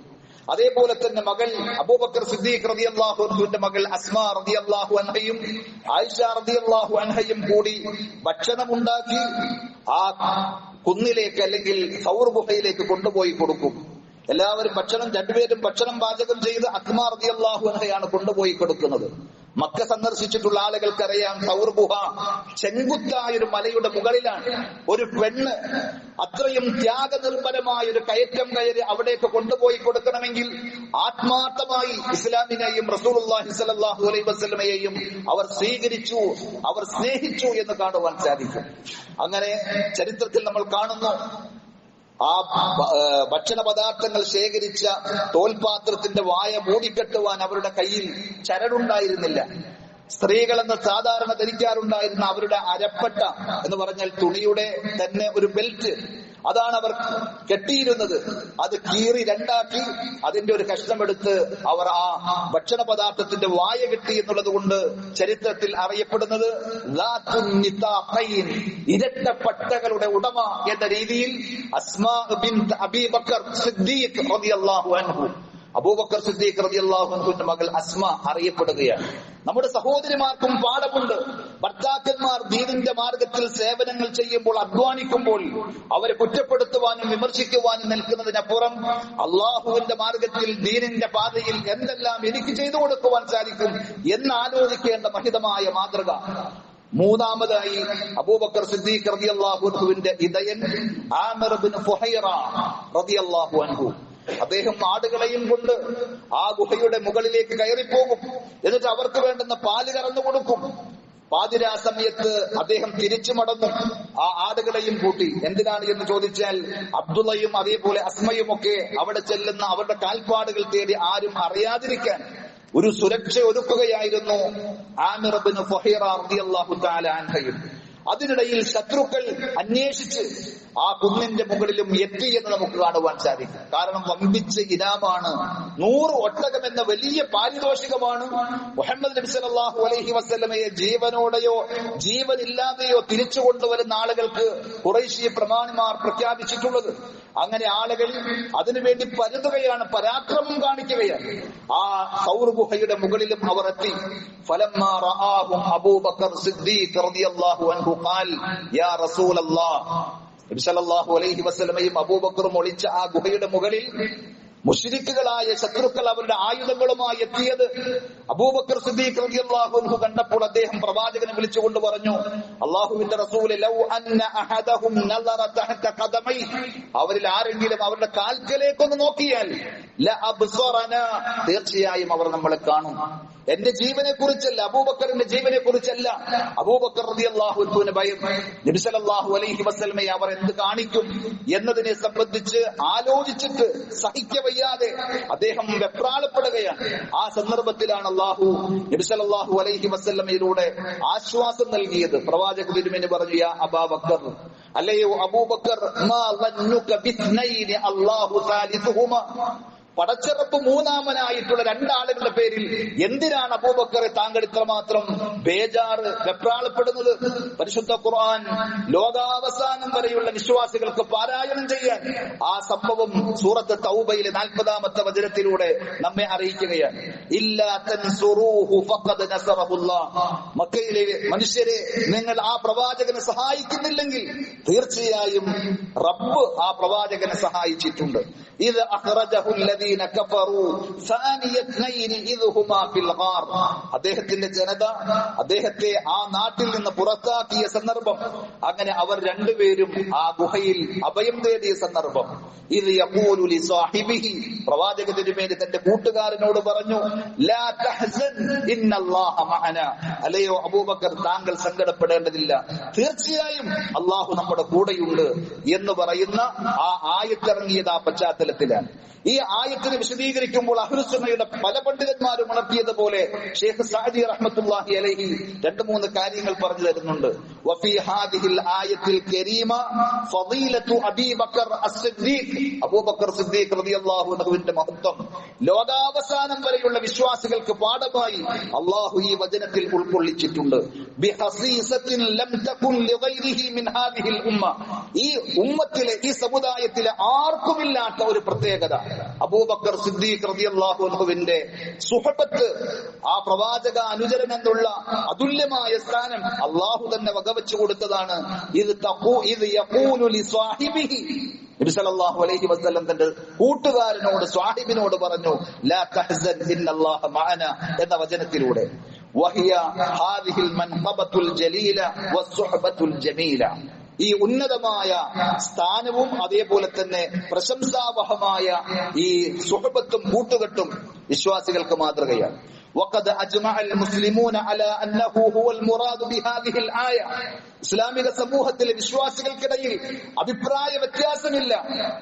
അതേപോലെ തന്നെ മകൾ അബൂബക്കർ സിദ്ദീഖ് റളിയല്ലാഹു അൻഹുവിന്റെ മകൾ അസ്മാ റളിയല്ലാഹു അൻഹയും ആയിഷ റളിയല്ലാഹു അൻഹയും കൂടി ഭക്ഷണമുണ്ടാക്കി ആ കുന്നിലേക്ക് അല്ലെങ്കിൽ സൗർ ഗുഹയിലേക്ക് കൊണ്ടുപോയി കൊടുക്കും. എല്ലാവരും രണ്ടുപേരും ഭക്ഷണം പാചകം ചെയ്ത് അസ്മാ റളിയല്ലാഹു അൻഹയാണ് കൊണ്ടുപോയി കൊടുക്കുന്നത്. മക്ക സന്ദർശിച്ചിട്ടുള്ള ആളുകൾക്കറിയാം, സൗർ ഗുഹ ചെങ്കുത്തായ ഒരു മലയുടെ മുകളിലാണ്. ഒരു പെണ്ണ് അത്രയും ത്യാഗനിർഭരമായ ഒരു കയറ്റം കയറി അവിടേക്ക് കൊണ്ടുപോയി കൊടുക്കണമെങ്കിൽ ആത്മാർത്ഥമായി ഇസ്ലാമിനെയും റസൂലുള്ളാഹി സ്വല്ലല്ലാഹു അലൈഹി വസല്ലമയെയും അവർ സ്വീകരിച്ചു, അവർ സ്നേഹിച്ചു എന്ന് കാണുവാൻ സാധിക്കും. അങ്ങനെ ചരിത്രത്തിൽ നമ്മൾ കാണുന്നു, ആ ഭക്ഷണ പദാർത്ഥങ്ങൾ ശേഖരിച്ച തോൽപാത്രത്തിന്റെ വായ മൂടിക്കെട്ടുവാൻ അവരുടെ കയ്യിൽ ചരടുണ്ടായിരുന്നില്ല. സ്ത്രീകളെന്ന് സാധാരണ ധരിക്കാറുണ്ടായിരുന്ന അവരുടെ അരപ്പട്ട എന്ന് പറഞ്ഞാൽ തുണിയുടെ തന്നെ ഒരു ബെൽറ്റ്, അതാണ് അവർ കെട്ടിയിരുന്നത്. അത് കീറി രണ്ടാക്കി അതിന്റെ ഒരു കഷ്ണമെടുത്ത് അവർ ആ ഭക്ഷണ പദാർത്ഥത്തിന്റെ വായ കെട്ടി എന്നുള്ളത് കൊണ്ട് ചരിത്രത്തിൽ അറിയപ്പെടുന്നത് ഇരട്ട പട്ടകളുടെ ഉടമ എന്ന രീതിയിൽ അസ്മാ ബിൻത് അബീ ബക്കർ സിദ്ദീഖ് റളിയല്ലാഹു അൻഹു, അബൂബക്കർ സിദ്ദീഖ് റളിയല്ലാഹു അൻഹുവിന്റെ മകൾ അസ്മ അറിയപ്പെടുകയാണ്. നമ്മുടെ സഹോദരിമാർക്കും പാഠമുണ്ട്. ഭർത്താക്കന്മാർ ദീനിന്റെ മാർഗത്തിൽ സേവനങ്ങൾ ചെയ്യുമ്പോൾ, അധ്വാനിക്കുമ്പോൾ അവരെ കുറ്റപ്പെടുത്തുവാനും വിമർശിക്കുവാനും നിൽക്കുന്നതിനപ്പുറം അള്ളാഹുവിന്റെ മാർഗത്തിൽ ദീനിന്റെ പാതയിൽ എന്തെല്ലാം എനിക്ക് ചെയ്തു കൊടുക്കുവാൻ സാധിക്കും എന്ന് ആലോചിക്കേണ്ട മഹിതമായ മാതൃക. മൂന്നാമതായി അബൂബക്കർ സിദ്ദീഖ് റളിയല്ലാഹു അൻഹുവിന്റെ ഇദയൻ ആമിർ ഇബ്നു ഫുഹൈറ റളിയല്ലാഹു അൻഹു. അദ്ദേഹം ആടുകളെയും കൊണ്ട് ആ ഗുഹയുടെ മുകളിലേക്ക് കയറിപ്പോകും. എന്നിട്ട് അവർക്ക് വേണ്ടുന്ന പാല് കറന്നു കൊടുക്കും. പാതിരാ സമയത്ത് അദ്ദേഹം തിരിച്ചു മടങ്ങും ആ ആടുകളെയും കൂട്ടി. എന്തിനാണ് എന്ന് ചോദിച്ചാൽ അബ്ദുള്ളയും അതേപോലെ അസ്മയും ഒക്കെ അവിടെ ചെല്ലുന്ന അവരുടെ കാൽപ്പാടുകൾ തേടി ആരും അറിയാതിരിക്കാൻ ഒരു സുരക്ഷ ഒരുക്കുകയായിരുന്നു ആമിർ ഇബ്നു ഫുഹൈറ റളിയല്ലാഹു തആല അൻഹയും. അതിനിടയിൽ ശത്രുക്കൾ അന്വേഷിച്ച് ആ കുന്നിന്റെ മുകളിലും എത്തി എന്ന് നമുക്ക് കാണുവാൻ സാധിക്കും. കാരണം വമ്പിച്ച ഇനാമാണ്, 100 ഒട്ടകം എന്ന വലിയ പാരിതോഷികമാണ് മുഹമ്മദ് നബി സല്ലല്ലാഹു അലൈഹി വസല്ലമയെ ജീവനോടെയോ ജീവനില്ലാതെയോ തിരിച്ചു കൊണ്ടുവരുന്ന ആളുകൾക്ക് ഖുറൈശി പ്രമാണിമാർ പ്രഖ്യാപിച്ചിട്ടുള്ളത്. അങ്ങനെ ആളുകൾ അതിനുവേണ്ടി പരുതുകയാണ്, പരാക്രമം കാണിക്കുകയാണ്. ആ സൗർ ഗുഹയുടെ മുകളിലും അവർ എത്തി. ഫലമ്മാ റആഹും അബൂബക്കർ സിദ്ദീഖ് റളിയല്ലാഹു അൻഹു ഖാൽ യാ റസൂലല്ലാഹ്, നബി സല്ലല്ലാഹു അലൈഹി വസല്ലമയും അബൂബക്കറും ഒളിച്ച ആ ഗുഹയുടെ മുകളിൽ മുശ്രിക്കുകളായ ശത്രുക്കൾ അവരുടെ ആയുധങ്ങളുമായി എത്തിയത് അബൂബക്കർ സിദ്ദീഖ് റളിയല്ലാഹു അൻഹു കണ്ടപ്പോൾ അദ്ദേഹം പ്രവാചകനെ വിളിച്ചുകൊണ്ട് പറഞ്ഞു, അല്ലാഹുവിന്റെ റസൂലേ, ലൗ അന്ന അഹദഹും നദറ തഹത ഖദമൈ, അവരിൽ ആരെങ്കിലും അവരുടെ കാൽക്കലേക്കൊന്ന് നോക്കിയാൽ ലഅബ്സറനാ, തീർച്ചയായും അവർ നമ്മളെ കാണും. എന്റെ ജീവനെ കുറിച്ചല്ല, അബൂബക്കറിന്റെ ജീവനെ കുറിച്ചല്ല, അബൂബക്കർ റളിയല്ലാഹു അൻഹുവിന് ഭയം. നബി സല്ലല്ലാഹു അലൈഹി വസല്ലമയെ അവർ എന്ത് കാണിക്കും എന്നതിനെ സംബന്ധിച്ച് ആലോചിച്ചിട്ട് സഹിക്കവയ്യാതെ അദ്ദേഹം വെപ്രാളപ്പെടുകയാണ്. ആ സന്ദർഭത്തിലാണ് അല്ലാഹു നബി സല്ലല്ലാഹു അലൈഹി വസല്ലമയിലൂടെ ആശ്വാസം നൽകിയത്. പ്രവാചക തിരുമേനി പറഞ്ഞു, യാ അബൂബക്കർ, അല്ലയോ അബൂബക്കർ, മാ ളന്നുക ബിത്നൈനി അല്ലാഹു സാലിസുഹുമാ, പടച്ചിറപ്പ് മൂന്നാമനായിട്ടുള്ള രണ്ടാളുകളുടെ പേരിൽ എന്തിനാണ് അബൂബക്കറെ താങ്കൾ ഇത്രമാത്രം ബേജാറ്, വെപ്രാളപ്പെടുന്നത്? പരിശുദ്ധ ഖുർആൻ ലോകാവസാനം വരെയുള്ള വിശ്വാസികൾക്ക് പാരായണം ചെയ്യാൻ ആ സംഭവം സൂറത്ത് തൗബയിലെ 40-ാമത്തെ വചനത്തിലൂടെ നമ്മെ അറിയിക്കുകയാണ്. ഇല്ലാ തൻസുറൂഹു ഫഖദ് നസറഹുല്ലാഹ്, മക്കയിലെ മനുഷ്യരെ, നിങ്ങൾ ആ പ്രവാചകനെ സഹായിക്കുന്നില്ലെങ്കിൽ തീർച്ചയായും റബ്ബ് ആ പ്രവാചകനെ സഹായിച്ചിട്ടുണ്ട്. ഇത് അഖ്റജഹുൽ അദ്ദേഹത്തിന്റെ ജനത അദ്ദേഹത്തെ ആ നാട്ടിൽ നിന്ന് പുറത്താക്കിയ സന്ദർഭം, അങ്ങനെ അവർ രണ്ടുപേരും ആ ഗുഹയിൽ അഭയം തേടിയ സന്ദർഭം. ഇത് യഖൂലു ലിസാഹിബിഹി, പ്രവാചക തിരുമേനി തന്റെ കൂട്ടുകാരനോട് പറഞ്ഞു, ലാ തഹ്സൻ ഇന്നല്ലാഹ മഅനാ, അല്ലയോ അബൂബക്കർ, താങ്കൾ സങ്കടപ്പെടേണ്ടതില്ല, തീർച്ചയായും അല്ലാഹു നമ്മുടെ കൂടെയുണ്ട് എന്ന് പറയുന്ന ആ ആയത്തിറങ്ങിയത് ആ പശ്ചാത്തലത്തിലാണ്. ഈ ആയത്തിനെ വിശദീകരിക്കുമ്പോൾ അഹ്ലുസുന്നയുടെ പല പണ്ഡിതന്മാരും ഉണർത്തിയതുപോലെ ഷെയ്ഖ് സഅദി റഹ്മത്തുള്ളാഹി അലൈഹി 2-3 കാര്യങ്ങൾ പറഞ്ഞു തരുന്നുണ്ട്. വഫീ ഹാദിഹിൽ ആയത്തിൽ കരീമ ഫളീലത്തു അബീ ബക്കർ അസ്സിദ്ദീഖ്, അബൂബക്കർ സിദ്ദീഖ് റളിയല്ലാഹു അൻഹുവിന്റെ മഹത്വം ലോകാവസാനം വരെയുള്ള വിശ്വാസികൾക്ക് പാഠമായി അല്ലാഹു ഈ വചനത്തിൽ ഉൾക്കൊള്ളിച്ചിട്ടുണ്ട്. ബിഹസീസത്തിൻ ലം തകുൻ ലിഗൈരിഹി മിൻ ഹാദിഹിൽ ഉമ്മ, ഈ ഉമ്മത്തിലെ, ഈ സമുദായത്തിലെ ആർക്കുമില്ലാത്ത ഒരു പ്രത്യേകത അബൂബക്കർ സിദ്ദീഖ് റളിയല്ലാഹു അൻഹുവിന്റെ സുഹബത്ത്, ആ പ്രവാചക അനുചരൻ എന്നുള്ള അതുല്യമായ സ്ഥാനം അല്ലാഹു തന്നെ വകവെച്ചു കൊടുത്തതാണ്. ഇത് യഖൂലു ലിസ്വാഹിബിഹി, നബി സല്ലല്ലാഹു അലൈഹി വസല്ലം തന്റെ കൂട്ടുകാരനോട്, സ്വാഹിബിനോട് പറഞ്ഞു, ലാ തഹ്സൻ ഇന്നല്ലാഹ മഅനാ എന്ന വചനത്തിലൂടെ. വഹിയ ഹാദിഹിൽ മൻഖബത്തുൽ ജലീല വസ്സുഹബത്തുൽ ജമീല, ഈ ഉന്നതമായ സ്ഥാനവും അതേപോലെ തന്നെ പ്രശംസാവഹമായ ഈ സുഹബത്തും കൂട്ടുകെട്ടും വിശ്വാസികൾക്ക് മാതൃകയാണ്. وقد اجمع المسلمون على انه هو المراد بهذه الايه, ഇസ്ലാമിക സമൂഹത്തിലെ വിശ്വാസികൾക്കിടയിൽ അഭിപ്രായ വ്യത്യാസമില്ല.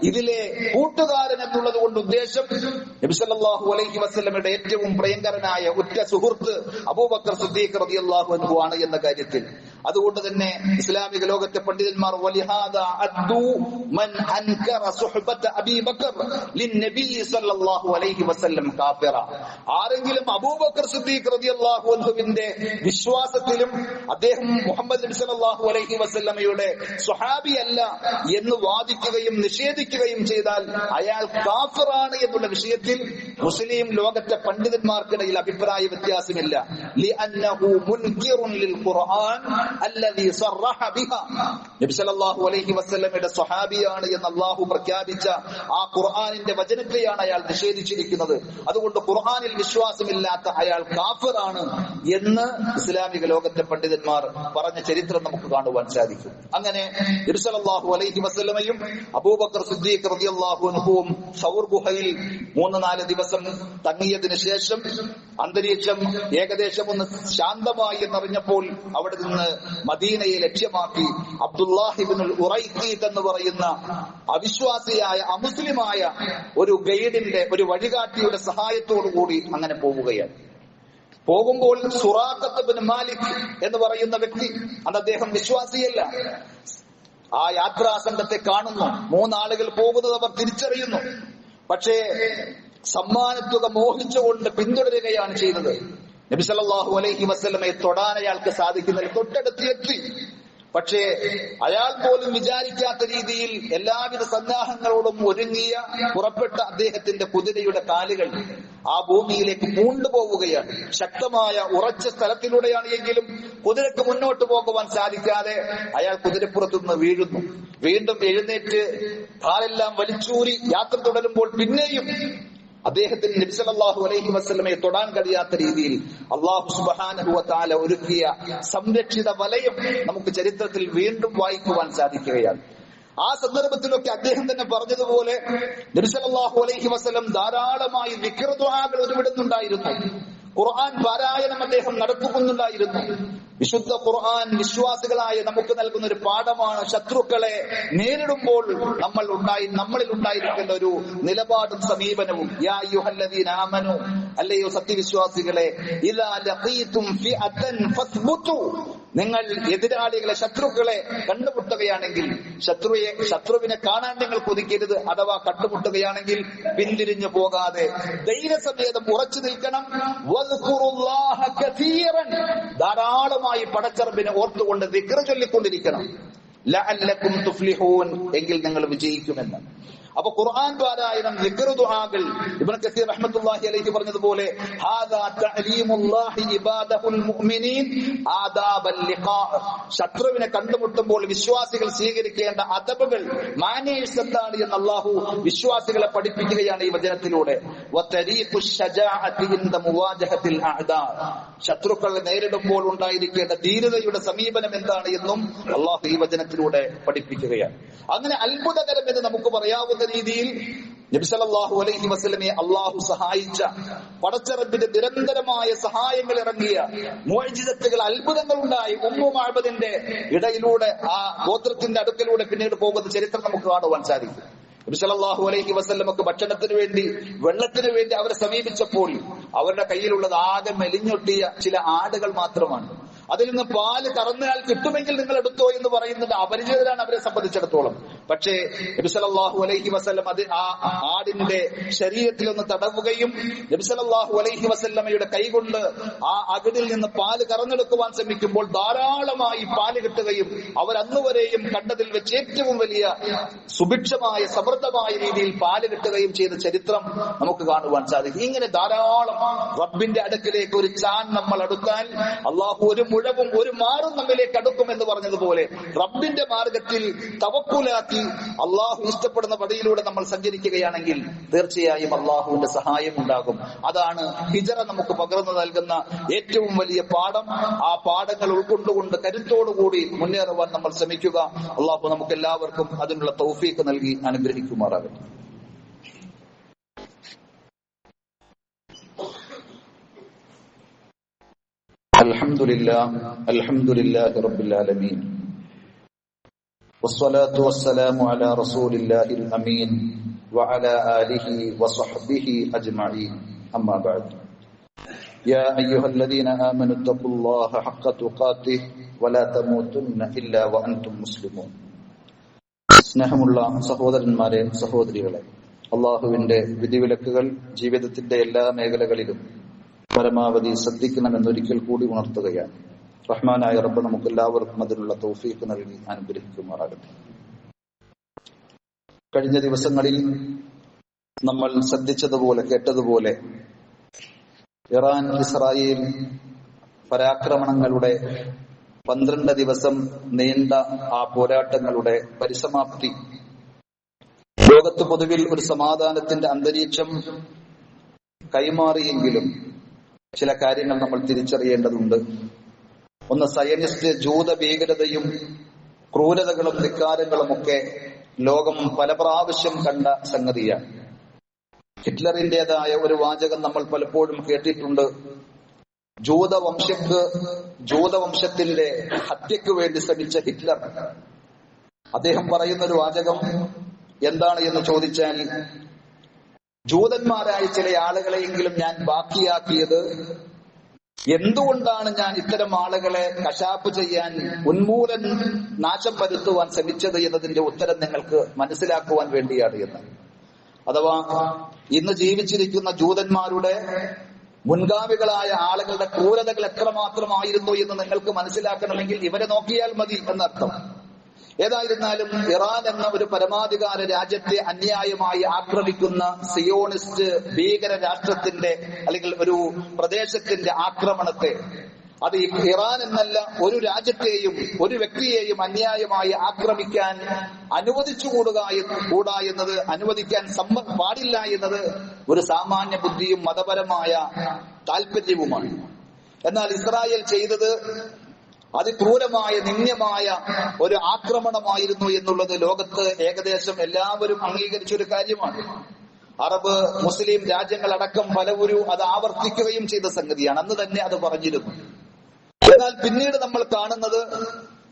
ഇതിലെ കൂട്ടുകാരൻ എന്നുള്ളത് കൊണ്ട് ഉദ്ദേശം നബി സല്ലല്ലാഹു അലൈഹി വസല്ലമയുടെ ഏറ്റവും പ്രിയങ്കരനായ ഉറ്റ സുഹൃത്ത് അബൂബക്കർ സിദ്ദീഖ് റളിയല്ലാഹു അൻഹു ആണ് എന്ന കാര്യത്തിൽ. അതുകൊണ്ട് തന്നെ ഇസ്ലാമിക ലോകത്തെ പണ്ഡിതന്മാർ വലിഹാദാ അദ്ദു മൻ അൻകറ സുഹബത അബീ ബക്കർ ലിന്നബി സല്ലല്ലാഹു അലൈഹി വസല്ലം കാഫിറ, ആരെങ്കിലും അബൂബക്കർ സിദ്ദീഖ് റളിയല്ലാഹു അൻഹുവിന്റെ വിശ്വാസത്തിലും അദ്ദേഹം മുഹമ്മദ് നബി സല്ലല്ലാഹു അലൈഹി വസല്ലമയുടെ സ്വഹാബിയല്ല എന്ന് വാദിക്കുകയും നിഷേധിക്കുകയും ചെയ്താൽ അയാൾ കാഫിറാണ് എന്നുള്ള വിഷയത്തിൽ മുസ്ലിം ലോകത്തെ പണ്ഡിതന്മാർക്കിടയിൽ അഭിപ്രായ വ്യത്യാസമില്ല. ലിഅന്നഹു മുൻകിറുൻ ലിൽ ഖുർആൻ അല്ലദീ സറഹ ബിഹാ, നബി സല്ലല്ലാഹു അലൈഹി വസല്ലമയുടെ സ്വഹാബിയാണ് എന്ന് അല്ലാഹു പ്രഖ്യാപിച്ച ആ ഖുർആനിന്റെ വചനത്തെയാണ് അയാൾ നിഷേധിച്ചിരിക്കുന്നത്. അതുകൊണ്ട് ഖുർആനിൽ വിശ്വാസമില്ലാത്ത അയാൾ കാഫിറാണ് എന്ന് ഇസ്ലാമിക ലോകത്തെ പണ്ഡിതന്മാർ പറഞ്ഞ ചരിത്രം നമുക്ക് കാണുവാൻ സാധിക്കും. അങ്ങനെ നബി സല്ലല്ലാഹു അലൈഹി വസല്ലമയും അബൂബക്കർ സിദ്ദീഖ് റളിയല്ലാഹു അൻഹുവും സൗർ ഗുഹയിൽ 3-4 ദിവസം തങ്ങിയതിനു ശേഷം അന്തരീക്ഷം ഏകദേശം ഒന്ന് ശാന്തമായി എന്നറിഞ്ഞപ്പോൾ അവിടെ നിന്ന് മദീനയെ ലക്ഷ്യമാക്കി അബ്ദുല്ലാഹ് ഇബ്നുൽ ഉറൈഖീത്ത് എന്ന് പറയുന്ന അവിശ്വാസിയായ അമുസ്ലിമായ ഒരു ഗൈഡിന്റെ, ഒരു വഴികാട്ടിയുടെ സഹായത്തോടു കൂടി അങ്ങനെ പോവുകയാണ്. പോകുമ്പോൾ സുറാഖത്ത് ഇബ്നു മാലിക് എന്ന് പറയുന്ന വ്യക്തി, അന്ന് അദ്ദേഹം വിശ്വാസിയല്ല, ആ യാത്രാ സംഘത്തെ കാണുന്നു. 3 ആളുകൾ പോകുന്നത് അവർ തിരിച്ചറിയുന്നു. പക്ഷേ സമ്മാനത്തുക മോഹിച്ചുകൊണ്ട് പിന്തുടരുകയാണ് ചെയ്തത്. നബി സല്ലല്ലാഹു അലൈഹി വസല്ലമയെ തൊടാൻ അയാൾക്ക് സാധിക്കുന്നില്ല. തൊട്ടടുത്ത് എത്തി. പക്ഷേ അയാൾ പോലും വിചാരിക്കാത്ത രീതിയിൽ എല്ലാവിധ സന്നാഹങ്ങളോടും ഒരുങ്ങിയ പുറപ്പെട്ട അദ്ദേഹത്തിന്റെ കുതിരയുടെ കാലുകൾ ആ ഭൂമിയിലേക്ക് പൂണ്ടുപോവുകയാണ്. ശക്തമായ ഉറച്ച സ്ഥലത്തിലൂടെയാണ് എങ്കിലും കുതിരക്ക് മുന്നോട്ട് പോകുവാൻ സാധിക്കാതെ അയാൾ കുതിരപ്പുറത്തുനിന്ന് വീഴുന്നു. വീണ്ടും എഴുന്നേറ്റ് കാലെല്ലാം വലിച്ചൂരി യാത്ര തുടരുമ്പോൾ പിന്നെയും അദ്ദേഹത്തിന് നബി സല്ലല്ലാഹു അലൈഹി വസല്ലമയെ തൊടാൻ കഴിയാത്ത രീതിയിൽ അല്ലാഹു സുബ്ഹാനഹു വ തആല ഒരുക്കിയ സംരക്ഷിത വലയം നമുക്ക് ചരിത്രത്തിൽ വീണ്ടും വായിക്കുവാൻ സാധിക്കുകയാണ്. ആ സന്ദർഭത്തിലൊക്കെ അദ്ദേഹം തന്നെ പറഞ്ഞതുപോലെ നബി സല്ലല്ലാഹു അലൈഹി വസല്ലം ധാരാളമായി ദിക്ർ ദുആകൾ ഉരുവിടുന്നുണ്ടായിരുന്നു. ഖുർആൻ പാരായണം അദ്ദേഹം നടത്തുന്നുണ്ടായിരുന്നു. വിശുദ്ധ ഖുർആൻ വിശ്വാസികളായ നമുക്ക് നൽകുന്ന ഒരു പാഠമാണ്. ശത്രുക്കളെ നേരിടുമ്പോൾ നമ്മളിൽ ഉണ്ടായിരിക്കേണ്ട ഒരു നിലപാടും സമീപനവും. യാ അയ്യുഹല്ലദീന ആമനു, അല്ലയോ സത്യവിശ്വാസികളെ, ഇദാ ലഖീതും ഫിഅതൻ ഫസ്ബുതു, നിങ്ങൾ എതിരാളികളെ ശത്രുക്കളെ കണ്ടുമുട്ടുകയാണെങ്കിൽ ശത്രുവിനെ കാണാൻ നിങ്ങൾ കൊതിക്കരുത്. അഥവാ കണ്ടുമുട്ടുകയാണെങ്കിൽ പിന്തിരിഞ്ഞു പോകാതെ ധൈര്യസമേതം ഉറച്ചു നിൽക്കണം. വദ്കുറുല്ലാഹ കസീറൻ, ധാരാളമായി പടച്ചറബിനെ ഓർത്തുകൊണ്ട് ദിക്ർ ചൊല്ലിക്കൊണ്ടിരിക്കണം. ലഅല്ലകും തുഫ്ലിഹൂൻ, എങ്കിൽ നിങ്ങൾ വിജയിക്കുമെന്ന്. അപ്പൊ ഖുർആൻ പാരായണം, ദിക്ർ ദുആകൾ, ഇബ്നു കസീർ റഹ്മത്തുള്ളാഹി അലൈഹി പറഞ്ഞതുപോലെ ഹാദാ തഅലീമുല്ലാഹി ഇബാദഹുൽ മുഅ്മിനീൻ ആദാബൽ ലിഖാ, ശത്രുവിനെ കണ്ടുമുട്ടുമ്പോൾ വിശ്വാസികൾ സ്വീകരിക്കേണ്ട അദബുകൾ, മാനേഴ്സ് എന്താണ് എന്ന് അല്ലാഹു വിശ്വാസികളെ പഠിപ്പിക്കുകയാണ് ഈ വചനത്തിലൂടെ. വതരീഖുശ് ശജാഅതി ഇൻദ മുവാജഹത്തിൽ അഅദാ, ശത്രുക്കളെ നേരിടുമ്പോൾ ഉണ്ടായിരിക്കേണ്ട ധീരതയുടെ സമീപനം എന്താണ് എന്നും അല്ലാഹു ഈ വചനത്തിലൂടെ പഠിപ്പിക്കുകയാണ്. അങ്ങനെ അത്ഭുതകരം എന്ന് നമുക്ക് പറയാവുന്ന രീതിയിൽ നബി സല്ലല്ലാഹു അലൈഹി വസല്ലമയെ അല്ലാഹു സഹായിച്ച, പടച്ചറബിന്റെ നിരന്തരമായ സഹായങ്ങൾ ഇറങ്ങിയ, മുഅ്ജിസത്തുകൾ, അത്ഭുതങ്ങൾ ഉണ്ടായി ഉമ്മു മഅബദിന്റെ ഇടയിലൂടെ ആ ഗോത്രത്തിന്റെ അടുക്കലൂടെ പിന്നീട് പോകുന്ന ചരിത്രം നമുക്ക് കാണുവാൻ സാധിക്കും. നബി സല്ലല്ലാഹു അലൈഹി വസല്ലമക്ക് ഭക്ഷണത്തിന് വേണ്ടി, വെള്ളത്തിന് വേണ്ടി അവരെ സമീപിച്ചപ്പോൾ അവരുടെ കയ്യിലുള്ളത് ആകെ മെലിഞ്ഞൊട്ടിയ ചില ആടുകൾ മാത്രമാണ്. അതിൽ നിന്ന് പാല് കറന്നാൽ കിട്ടുമെങ്കിൽ നിങ്ങൾ എടുത്തോ എന്ന് പറയുന്നുണ്ട്. അപരിചിതരാണ് അവരെ സംബന്ധിച്ചിടത്തോളം. പക്ഷേ നബി സല്ലല്ലാഹു അലൈഹി വസല്ലം അത് ആ ആടിന്റെ ശരീരത്തിൽ ഒന്ന് തടവുകയും നബി സല്ലല്ലാഹു അലൈഹി വസല്ലമയുടെ കൈകൊണ്ട് ആ അകിടിൽ നിന്ന് പാല് കറന്നെടുക്കുവാൻ ശ്രമിക്കുമ്പോൾ ധാരാളമായി പാല് കിട്ടുകയും അവർ അന്നുവരെയും കണ്ടതിൽ വെച്ച് ഏറ്റവും വലിയ സുഭിക്ഷമായ സമൃദ്ധമായ രീതിയിൽ പാല് കിട്ടുകയും ചെയ്ത ചരിത്രം നമുക്ക് കാണുവാൻ സാധിക്കും. ഇങ്ങനെ ധാരാളം റബ്ബിന്റെ അടുക്കിലേക്ക് ഒരു ചാൻ നമ്മൾ അടുത്താൽ അള്ളാഹു ഒരു മുഴവും ഒരു മാറും നമ്മിലേക്ക് അടുക്കും എന്ന് പറഞ്ഞതുപോലെ റബ്ബിന്റെ മാർഗത്തിൽ തവക്കുലാക്കി അള്ളാഹു ഇഷ്ടപ്പെടുന്ന വഴിയിലൂടെ നമ്മൾ സഞ്ചരിക്കുകയാണെങ്കിൽ തീർച്ചയായും അള്ളാഹുവിന്റെ സഹായം ഉണ്ടാകും. അതാണ് ഹിജറ നമുക്ക് പകർന്നു നൽകുന്ന ഏറ്റവും വലിയ പാഠം. ആ പാഠങ്ങൾ ഉൾക്കൊണ്ടുകൊണ്ട് കരുത്തോടുകൂടി മുന്നേറുവാൻ നമ്മൾ ശ്രമിക്കുക. അള്ളാഹു നമുക്ക് എല്ലാവർക്കും അതിനുള്ള തൗഫീഖ് നൽകി അനുഗ്രഹിക്കുമാറാകട്ടെ. അൽഹംദുലില്ലാഹി റബ്ബിൽ ആലമീൻ വസ്സലാത്തു വസ്സലാമു അലാ റസൂലില്ലാഹിൽ അമീൻ വഅലാ ആലിഹി വസഹ്ബിഹി അജ്മഈൻ. അമ്മാ ബഅദ്. യാ അയ്യുഹല്ലദീന ആമനു തഖുല്ലാഹ ഹഖ്ക തുഖാതിഹി വലാ തമൂതുന്ന ഇല്ലാ വഅൻതും മുസ്ലിമൂൻ. സ്നേഹമുള്ള സഹോദരന്മാരെ, സഹോദരികളെ, അള്ളാഹുവിന്റെ വിധിവിലക്കുകൾ ജീവിതത്തിന്റെ എല്ലാ മേഖലകളിലും പരമാവധി ശ്രദ്ധിക്കണമെന്നൊരിക്കൽ കൂടി ഉണർത്തുകയാണ്. റഹ്മാനായ റബ്ബ് നമുക്ക് എല്ലാവർക്കും അതിനുള്ള തൗഫീഖ് നൽകി അനുഗ്രഹിക്കുമാറാകട്ടെ. കഴിഞ്ഞ ദിവസങ്ങളിൽ നമ്മൾ ശ്രദ്ധിച്ചതുപോലെ കേട്ടതുപോലെ ഇറാൻ ഇസ്രായേൽ പരാക്രമണങ്ങളുടെ 12 ദിവസം നീണ്ട ആ പോരാട്ടങ്ങളുടെ പരിസമാപ്തി ലോകത്ത് പൊതുവിൽ ഒരു സമാധാനത്തിന്റെ അന്തരീക്ഷം കൈമാറിയെങ്കിലും ചില കാര്യങ്ങൾ നമ്മൾ തിരിച്ചറിയേണ്ടതുണ്ട്. ഒന്ന്, സയനിസ്റ്റ് ജൂത ഭീകരതയും ക്രൂരതകളും ധിക്കാരങ്ങളുമൊക്കെ ലോകം പല പ്രാവശ്യം കണ്ട സംഗതിയാണ്. ഹിറ്റ്ലറിന്റേതായ ഒരു വാചകം നമ്മൾ പലപ്പോഴും കേട്ടിട്ടുണ്ട്. ജൂതവംശത്തിന്റെ ഹത്യക്ക് വേണ്ടി ശ്രമിച്ച ഹിറ്റ്ലർ, അദ്ദേഹം പറയുന്ന ഒരു വാചകം എന്താണ് എന്ന് ചോദിച്ചാൽ, ജൂതന്മാരായ ചില ആളുകളെയെങ്കിലും ഞാൻ ബാക്കിയാക്കിയത് എന്തുകൊണ്ടാണ് ഞാൻ ഇത്തരം ആളുകളെ കശാപ്പ് ചെയ്യാൻ, ഉന്മൂലൻ നാശം വരുത്തുവാൻ ശ്രമിച്ചത് എന്നതിന്റെ ഉത്തരം നിങ്ങൾക്ക് മനസ്സിലാക്കുവാൻ വേണ്ടിയാണ് എന്ന്. അഥവാ ഇന്ന് ജീവിച്ചിരിക്കുന്ന ജൂതന്മാരുടെ മുൻഗാമികളായ ആളുകളുടെ ക്രൂരതകൾ എത്രമാത്രമായിരുന്നു എന്ന് നിങ്ങൾക്ക് മനസ്സിലാക്കണമെങ്കിൽ ഇവരെ നോക്കിയാൽ മതി എന്നർത്ഥം. ഏതായിരുന്നാലും ഇറാൻ എന്ന ഒരു പരമാധികാര രാജ്യത്തെ അന്യായമായി ആക്രമിക്കുന്ന സിയോണിസ്റ്റ് ഭീകര രാഷ്ട്രത്തിന്റെ അല്ലെങ്കിൽ ഒരു പ്രദേശത്തിന്റെ ആക്രമണത്തെ അത് ഇറാൻ എന്നല്ല ഒരു രാജ്യത്തെയും ഒരു വ്യക്തിയെയും അന്യായമായി ആക്രമിക്കാൻ അനുവദിച്ചുകൂടാ എന്നത്, അനുവദിക്കാൻ പാടില്ല എന്നത് ഒരു സാമാന്യ ബുദ്ധിയും മതപരമായ താല്പര്യവുമാണ്. എന്നാൽ ഇസ്രായേൽ ചെയ്തത് അതിക്രൂരമായ നിന്ദ്യമായ ഒരു ആക്രമണമായിരുന്നു എന്നുള്ളത് ലോകത്ത് ഏകദേശം എല്ലാവരും അംഗീകരിച്ചൊരു കാര്യമാണ്. അറബ് മുസ്ലിം രാജ്യങ്ങളടക്കം പലവരും അത് ആവർത്തിക്കുകയും ചെയ്ത സംഗതിയാണ്. അന്ന് തന്നെ അത് പറഞ്ഞിരുന്നു. എന്നാൽ പിന്നീട് നമ്മൾ കാണുന്നത്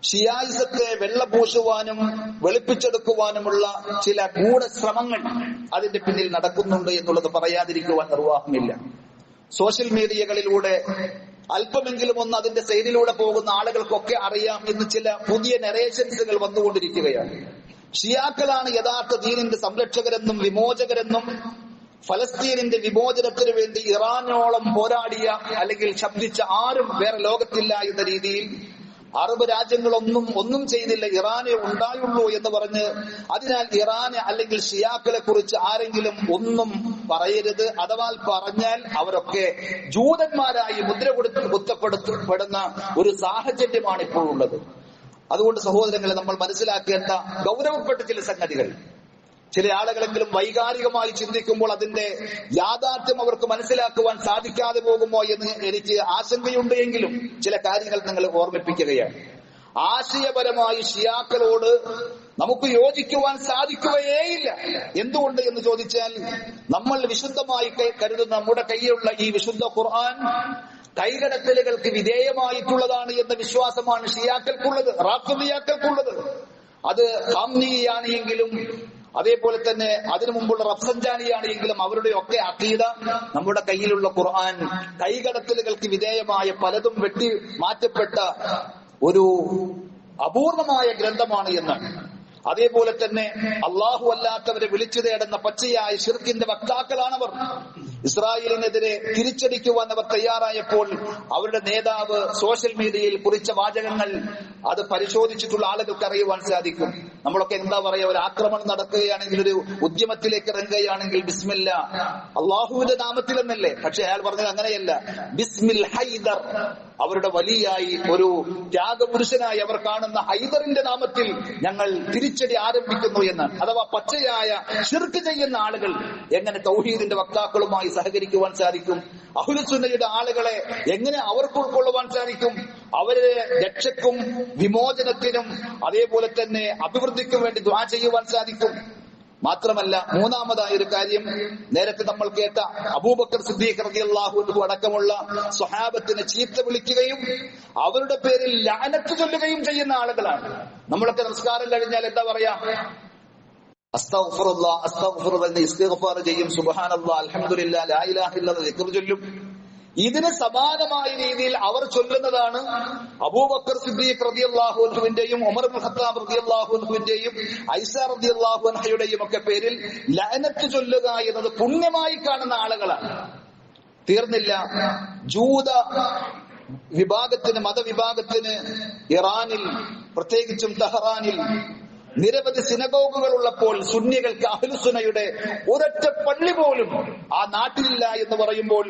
ഷിയായിസത്തെ വെള്ളപൂശുവാനും വെളുപ്പിച്ചെടുക്കുവാനുമുള്ള ചില ഗൂഢശ്രമങ്ങൾ അതിന്റെ പിന്നിൽ നടക്കുന്നുണ്ട് എന്നുള്ളത് പറയാതിരിക്കുവാൻ നിർവാഹമില്ല. സോഷ്യൽ മീഡിയകളിലൂടെ അല്പമെങ്കിലും ഒന്ന് അതിന്റെ സൈഡിലൂടെ പോകുന്ന ആളുകൾക്കൊക്കെ അറിയാം ഇന്ന് ചില പുതിയ നരേഷൻസുകൾ വന്നുകൊണ്ടിരിക്കുകയാണ്. ഷിയാക്കളാണ് യഥാർത്ഥ ദീനിന്റെ സംരക്ഷകരെന്നും വിമോചകരെന്നും ഫലസ്തീനിന്റെ വിമോചനത്തിന് വേണ്ടി ഇറാനോളം പോരാടിയ അല്ലെങ്കിൽ ശബ്ദിച്ച ആരും വേറെ ലോകത്തില്ല എന്ന രീതിയിൽ അറബ് രാജ്യങ്ങളൊന്നും ചെയ്തില്ല, ഇറാനെ ഉണ്ടായുള്ളൂ എന്ന് പറഞ്ഞ് അതിനാൽ ഇറാനെ അല്ലെങ്കിൽ ഷിയാക്കളെ കുറിച്ച് ആരെങ്കിലും ഒന്നും പറയരുത്, അഥവാ പറഞ്ഞാൽ അവരൊക്കെ ജൂതന്മാരായി മുദ്ര കുത്തപ്പെടുന്ന ഒരു സാഹചര്യമാണ് ഇപ്പോഴുള്ളത്. അതുകൊണ്ട് സഹോദരങ്ങളെ, നമ്മൾ മനസ്സിലാക്കേണ്ട ഗൗരവപ്പെട്ട ചില സംഗതികൾ, ചില ആളുകളെങ്കിലും വൈകാരികമായി ചിന്തിക്കുമ്പോൾ അതിന്റെ യാഥാർത്ഥ്യം അവർക്ക് മനസ്സിലാക്കുവാൻ സാധിക്കാതെ പോകുമോ എന്ന് എനിക്ക് ആശങ്കയുണ്ട്. എങ്കിലും ചില കാര്യങ്ങൾ നിങ്ങൾ ഓർമ്മിപ്പിക്കുകയാണ്. ആശയപരമായി ഷിയാക്കളോട് നമുക്ക് യോജിക്കുവാൻ സാധിക്കുകയേയില്ല. എന്തുകൊണ്ട് എന്ന് ചോദിച്ചാൽ, നമ്മൾ വിശുദ്ധമായി കരുതുന്ന നമ്മുടെ കയ്യിലുള്ള ഈ വിശുദ്ധ ഖുർആൻ കൈകടത്തലുകൾക്ക് വിധേയമായിട്ടുള്ളതാണ് എന്ന വിശ്വാസമാണ് ഷിയാക്കൾക്കുള്ളത്, റാഫിദിയാക്കൾക്കുള്ളത്. അത് ഖാംനിയാണെങ്കിലും അതേപോലെ തന്നെ അതിനു മുമ്പുള്ള റഫ്സൻജാനിയാണെങ്കിലും അവരുടെ ഒക്കെ അഖീദ നമ്മുടെ കയ്യിലുള്ള ഖുർആൻ കൈകടത്തലുകൾക്ക് വിധേയമായ പലതും വെട്ടി മാറ്റപ്പെട്ട ഒരു അപൂർണമായ ഗ്രന്ഥമാണ് എന്നാണ്. അതേപോലെ തന്നെ അള്ളാഹു അല്ലാത്തവരെ വിളിച്ചു തേടുന്ന പച്ചയായ ശിർക്കിന്റെ വക്താക്കളാണവർ. ഇസ്രായേലിനെതിരെ തിരിച്ചടിക്കുവാൻ അവർ തയ്യാറായപ്പോൾ അവരുടെ നേതാവ് സോഷ്യൽ മീഡിയയിൽ കുറിച്ച വാചകങ്ങൾ അത് പരിശോധിച്ചിട്ടുള്ള ആളുകൾക്ക് അറിയുവാൻ സാധിക്കും. നമ്മളൊക്കെ എന്താ പറയാ, ഒരു ആക്രമണം നടക്കുകയാണെങ്കിൽ, ഒരു ഉദ്യമത്തിലേക്ക് ഇറങ്ങുകയാണെങ്കിൽ ബിസ്മില്ല അള്ളാഹുവിന്റെ നാമത്തിൽ എന്നല്ലേ. പക്ഷെ അയാൾ പറഞ്ഞത് അങ്ങനെയല്ല, ബിസ്മിൽ ഹൈദർ, അവരുടെ വലിയായി ഒരു ത്യാഗപുരുഷനായി അവർ കാണുന്ന ഹൈദറിന്റെ നാമത്തിൽ ഞങ്ങൾ തിരിച്ചടി ആരംഭിക്കുന്നു എന്നാണ്. അഥവാ പച്ചയായ ശിർക്ക് ചെയ്യുന്ന ആളുകൾ എങ്ങനെ തൗഹീദിന്റെ വക്താക്കളുമായി സഹകരിക്കുവാൻ സാധിക്കും? അഹ്ലുസുന്നയുടെ ആളുകളെ എങ്ങനെ അവർക്ക് ഉൾക്കൊള്ളുവാൻ സാധിക്കും? അവരെ രക്ഷയ്ക്കും വിമോചനത്തിനും അതേപോലെ തന്നെ അഭിവൃദ്ധിക്കും വേണ്ടി ദുആ ചെയ്യുവാൻ സാധിക്കും. മാത്രമല്ല, മൂന്നാമതായ ഒരു കാര്യം, നേരത്തെ നമ്മൾ കേട്ട അബൂബക്കർ സിദ്ദീഖ് റളിയല്ലാഹു അൻഹു അടക്കമുള്ള സ്വഹാബത്തിനെ ചീത്ത വിളിക്കുകയും അവരുടെ പേരിൽ ലഅനത്ത് ചൊല്ലുകയും ചെയ്യുന്ന ആളുകളാണ്. നമ്മളൊക്കെ നമസ്കാരം കഴിഞ്ഞാൽ എന്താ പറയാ, അസ്തഗ്ഫിറുല്ലാഹ് അസ്തഗ്ഫിറുല്ലാഹ് എന്ന് ഇസ്തിഗ്ഫാർ ചെയ്യും, സുബ്ഹാനല്ലാഹ് അൽഹംദുലില്ലാഹ് ലാ ഇലാഹ ഇല്ലല്ലാഹ് ദിക്ർ ചൊല്ലും. ഇതിന് സമാനമായ രീതിയിൽ അവർ ചൊല്ലുന്നതാണ് അബൂബക്കർ സിദ്ദീഖ് റളിയല്ലാഹു അൻഹുവിന്റെയും ഉമർ ഇബ്നു ഖത്താബ് റളിയല്ലാഹു അൻഹുവിന്റെയും ഐഷ റളിയല്ലാഹു അൻഹയുടെയും ഒക്കെ പേരിൽ ലഅനത്ത് ചൊല്ലുക എന്നത് പുണ്യമായി കാണുന്ന ആളുകളാണ്. തീർന്നില്ല, ജൂത വിഭാഗത്തിന്, മതവിഭാഗത്തിന് ഇറാനിൽ പ്രത്യേകിച്ചും തെഹ്റാനിൽ നിരവധി സിനഗോഗുകൾ ഉള്ളപ്പോൾ സുന്നികൾക്ക് അഹ്ലുസുന്നയുടെ ഒരൊറ്റ പള്ളി പോലും ആ നാട്ടിലില്ല എന്ന് പറയുമ്പോൾ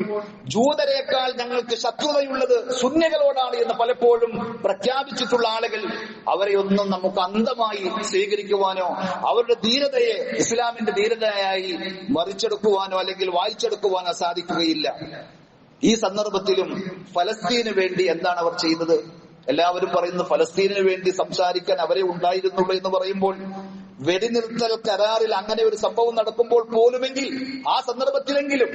ജൂതരേക്കാൾ ഞങ്ങൾക്ക് ശത്രുതയുള്ളത് സുന്നികളോടാണ് എന്ന് പലപ്പോഴും പ്രഖ്യാപിച്ചിട്ടുള്ള ആളുകൾ, അവരെ ഒന്നും നമുക്ക് അന്ധമായി സ്വീകരിക്കുവാനോ അവരുടെ ധീരതയെ ഇസ്ലാമിന്റെ ധീരതയായി മറിച്ചെടുക്കുവാനോ അല്ലെങ്കിൽ വായിച്ചെടുക്കുവാനോ സാധിക്കുകയില്ല. ഈ സന്ദർഭത്തിലും ഫലസ്തീന് വേണ്ടി എന്താണ് അവർ ചെയ്തത്? എല്ലാവരും പറയുന്നു ഫലസ്തീനിന് വേണ്ടി സംസാരിക്കാൻ അവരെ ഉണ്ടായിരുന്നുള്ളൂ എന്ന് പറയുമ്പോൾ, വെടിനിർത്തൽ കരാറിൽ അങ്ങനെ ഒരു സംഭവം നടക്കുമ്പോൾ പോലുമെങ്കിൽ ആ സന്ദർഭത്തിലെങ്കിലും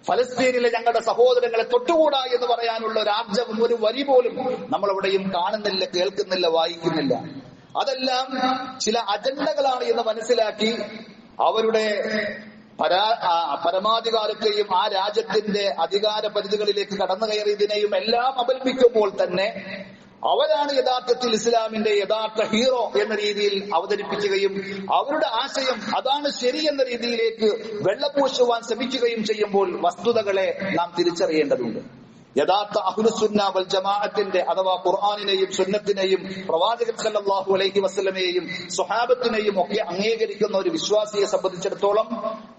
ഫലസ്തീനിലെ ഞങ്ങളുടെ സഹോദരങ്ങളെ തൊട്ടുകൂടാ എന്ന് പറയാനുള്ള ഒരു ആർജവം, ഒരു വരി പോലും നമ്മളെവിടെയും കാണുന്നില്ല, കേൾക്കുന്നില്ല, വായിക്കുന്നില്ല. അതെല്ലാം ചില അജണ്ടകളാണ് എന്ന് മനസ്സിലാക്കി അവരുടെ പരമാധികാരത്തെയും ആ രാജ്യത്തിന്റെ അധികാര പരിധികളിലേക്ക് കടന്നു കയറിയതിനെയും എല്ലാം അപലപിക്കുമ്പോൾ തന്നെ അവരാണ് യഥാർത്ഥത്തിൽ ഇസ്ലാമിന്റെ യഥാർത്ഥ ഹീറോ എന്ന രീതിയിൽ അവതരിപ്പിക്കുകയും അവരുടെ ആശയം അതാണ് ശരി എന്ന രീതിയിലേക്ക് വെള്ളപൂശുവാൻ ശ്രമിക്കുകയും ചെയ്യുമ്പോൾ വസ്തുതകളെ നാം തിരിച്ചറിയേണ്ടതുണ്ട്. യഥാർത്ഥ അഹ്ലുസുന്ന വൽ ജമാഅത്തിന്റെ അഥവാ ഖുർആനിനെയും സുന്നത്തിനെയും പ്രവാചകൻ സല്ലല്ലാഹു അലൈഹി വസല്ലമയെയും സ്വഹാബത്തിനെയും ഒക്കെ അംഗീകരിക്കുന്ന ഒരു വിശ്വാസിയെ സംബന്ധിച്ചിടത്തോളം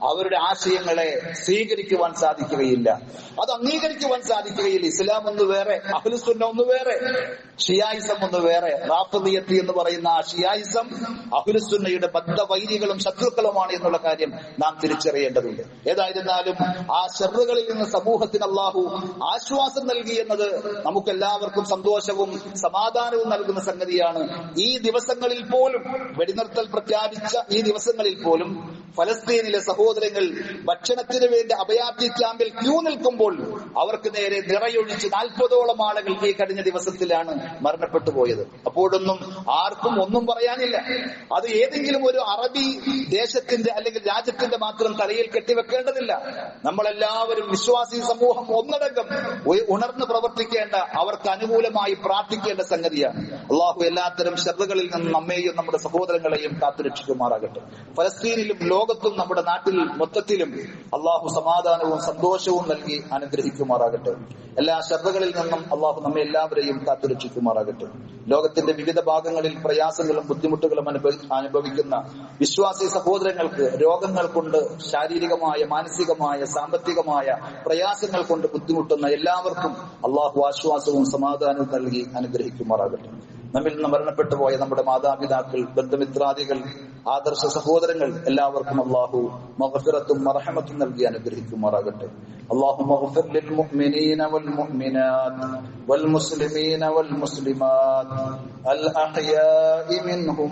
അവരുടെ ആശയങ്ങളെ സ്വീകരിക്കുവാൻ സാധിക്കുകയില്ല, അത് അംഗീകരിക്കുവാൻ സാധിക്കുകയില്ല. ഇസ്ലാം ഒന്ന് വേറെ, അഹ്ലുസുന്ന ഒന്ന് വേറെ, ഷിയായിസം ഒന്ന് വേറെ. റാഫിദിയത്ത് എന്ന് പറയുന്ന ആ ഷിയായിസം അഹ്ലുസുന്നയുടെ ബദ്ധവൈരികളും ശത്രുക്കളുമാണ് എന്നുള്ള കാര്യം നാം തിരിച്ചറിയേണ്ടതുണ്ട്. ഏതായിരുന്നാലും ആ ശർറുകളിൽ നിന്ന് സമൂഹത്തിന് അല്ലാഹു ആശ്വാസം നൽകി എന്നത് നമുക്കെല്ലാവർക്കും സന്തോഷവും സമാധാനവും നൽകുന്ന സംഗതിയാണ്. ഈ ദിവസങ്ങളിൽ പോലും, വെടിനിർത്തൽ പ്രഖ്യാപിച്ച ഈ ദിവസങ്ങളിൽ പോലും ഫലസ്തീനിലെ സഹോദരങ്ങൾ ഭക്ഷണത്തിന് വേണ്ടി അഭയാർത്ഥി ക്യാമ്പിൽ ക്യൂ നിൽക്കുമ്പോൾ അവർക്ക് നേരെ നിറയൊഴിച്ച് 40ഓളം ആളുകൾ ഈ കഴിഞ്ഞ ദിവസത്തിലാണ് മരണപ്പെട്ടു പോയത്. അപ്പോഴൊന്നും ആർക്കും ഒന്നും പറയാനില്ല. അത് ഏതെങ്കിലും ഒരു അറബി ദേശത്തിന്റെ അല്ലെങ്കിൽ രാജ്യത്തിന്റെ മാത്രം തലയിൽ കെട്ടിവെക്കേണ്ടതില്ല. നമ്മളെല്ലാവരും വിശ്വാസി സമൂഹം ഒന്നടങ്കം ഉണർന്ന് പ്രവർത്തിക്കേണ്ട, അവർക്ക് അനുകൂലമായി പ്രാർത്ഥിക്കേണ്ട സംഗതിയാണ്. അള്ളാഹു എല്ലാത്തരം ശർറുകളിൽ നിന്ന് നമ്മെയും നമ്മുടെ സഹോദരങ്ങളെയും കാത്തുരക്ഷിക്കുമാറാകട്ടെ. ഫലസ്തീനിലും ലോകത്തും നമ്മുടെ നാട്ടിൽ മൊത്തത്തിലും അള്ളാഹു സമാധാനവും സന്തോഷവും നൽകി അനുഗ്രഹിക്കുമാറാകട്ടെ. എല്ലാ ശർറുകളിൽ നിന്നും അള്ളാഹു നമ്മെ എല്ലാവരെയും കാത്തുരക്ഷിക്കുമാറാകട്ടെ. ലോകത്തിന്റെ വിവിധ ഭാഗങ്ങളിൽ പ്രയാസങ്ങളും ബുദ്ധിമുട്ടുകളും അനുഭവിക്കുന്ന വിശ്വാസി സഹോദരങ്ങൾക്ക് രോഗങ്ങൾ കൊണ്ട്, ശാരീരികമായ, മാനസികമായ, സാമ്പത്തികമായ പ്രയാസങ്ങൾ കൊണ്ട് ബുദ്ധിമുട്ടുന്ന എല്ലാവർക്കും അള്ളാഹു ആശ്വാസവും സമാധാനവും നൽകി അനുഗ്രഹിക്കുമാറാകട്ടെ. നമ്മിൽ നിന്ന് മരണപ്പെട്ടു പോയ നമ്മുടെ മാതാപിതാക്കൾ, ബന്ധുമിത്രാദികൾ, ആദർശ സഹോദരങ്ങൾ എല്ലാവർക്കും അള്ളാഹു മഗ്ഫിറത്തും മർഹമത്തും നൽകി അനുഗ്രഹിക്കുമാറാകട്ടെ. اللهم اغفر للمؤمنين والمؤمنات والمسلمين والمسلمات الأحياء منهم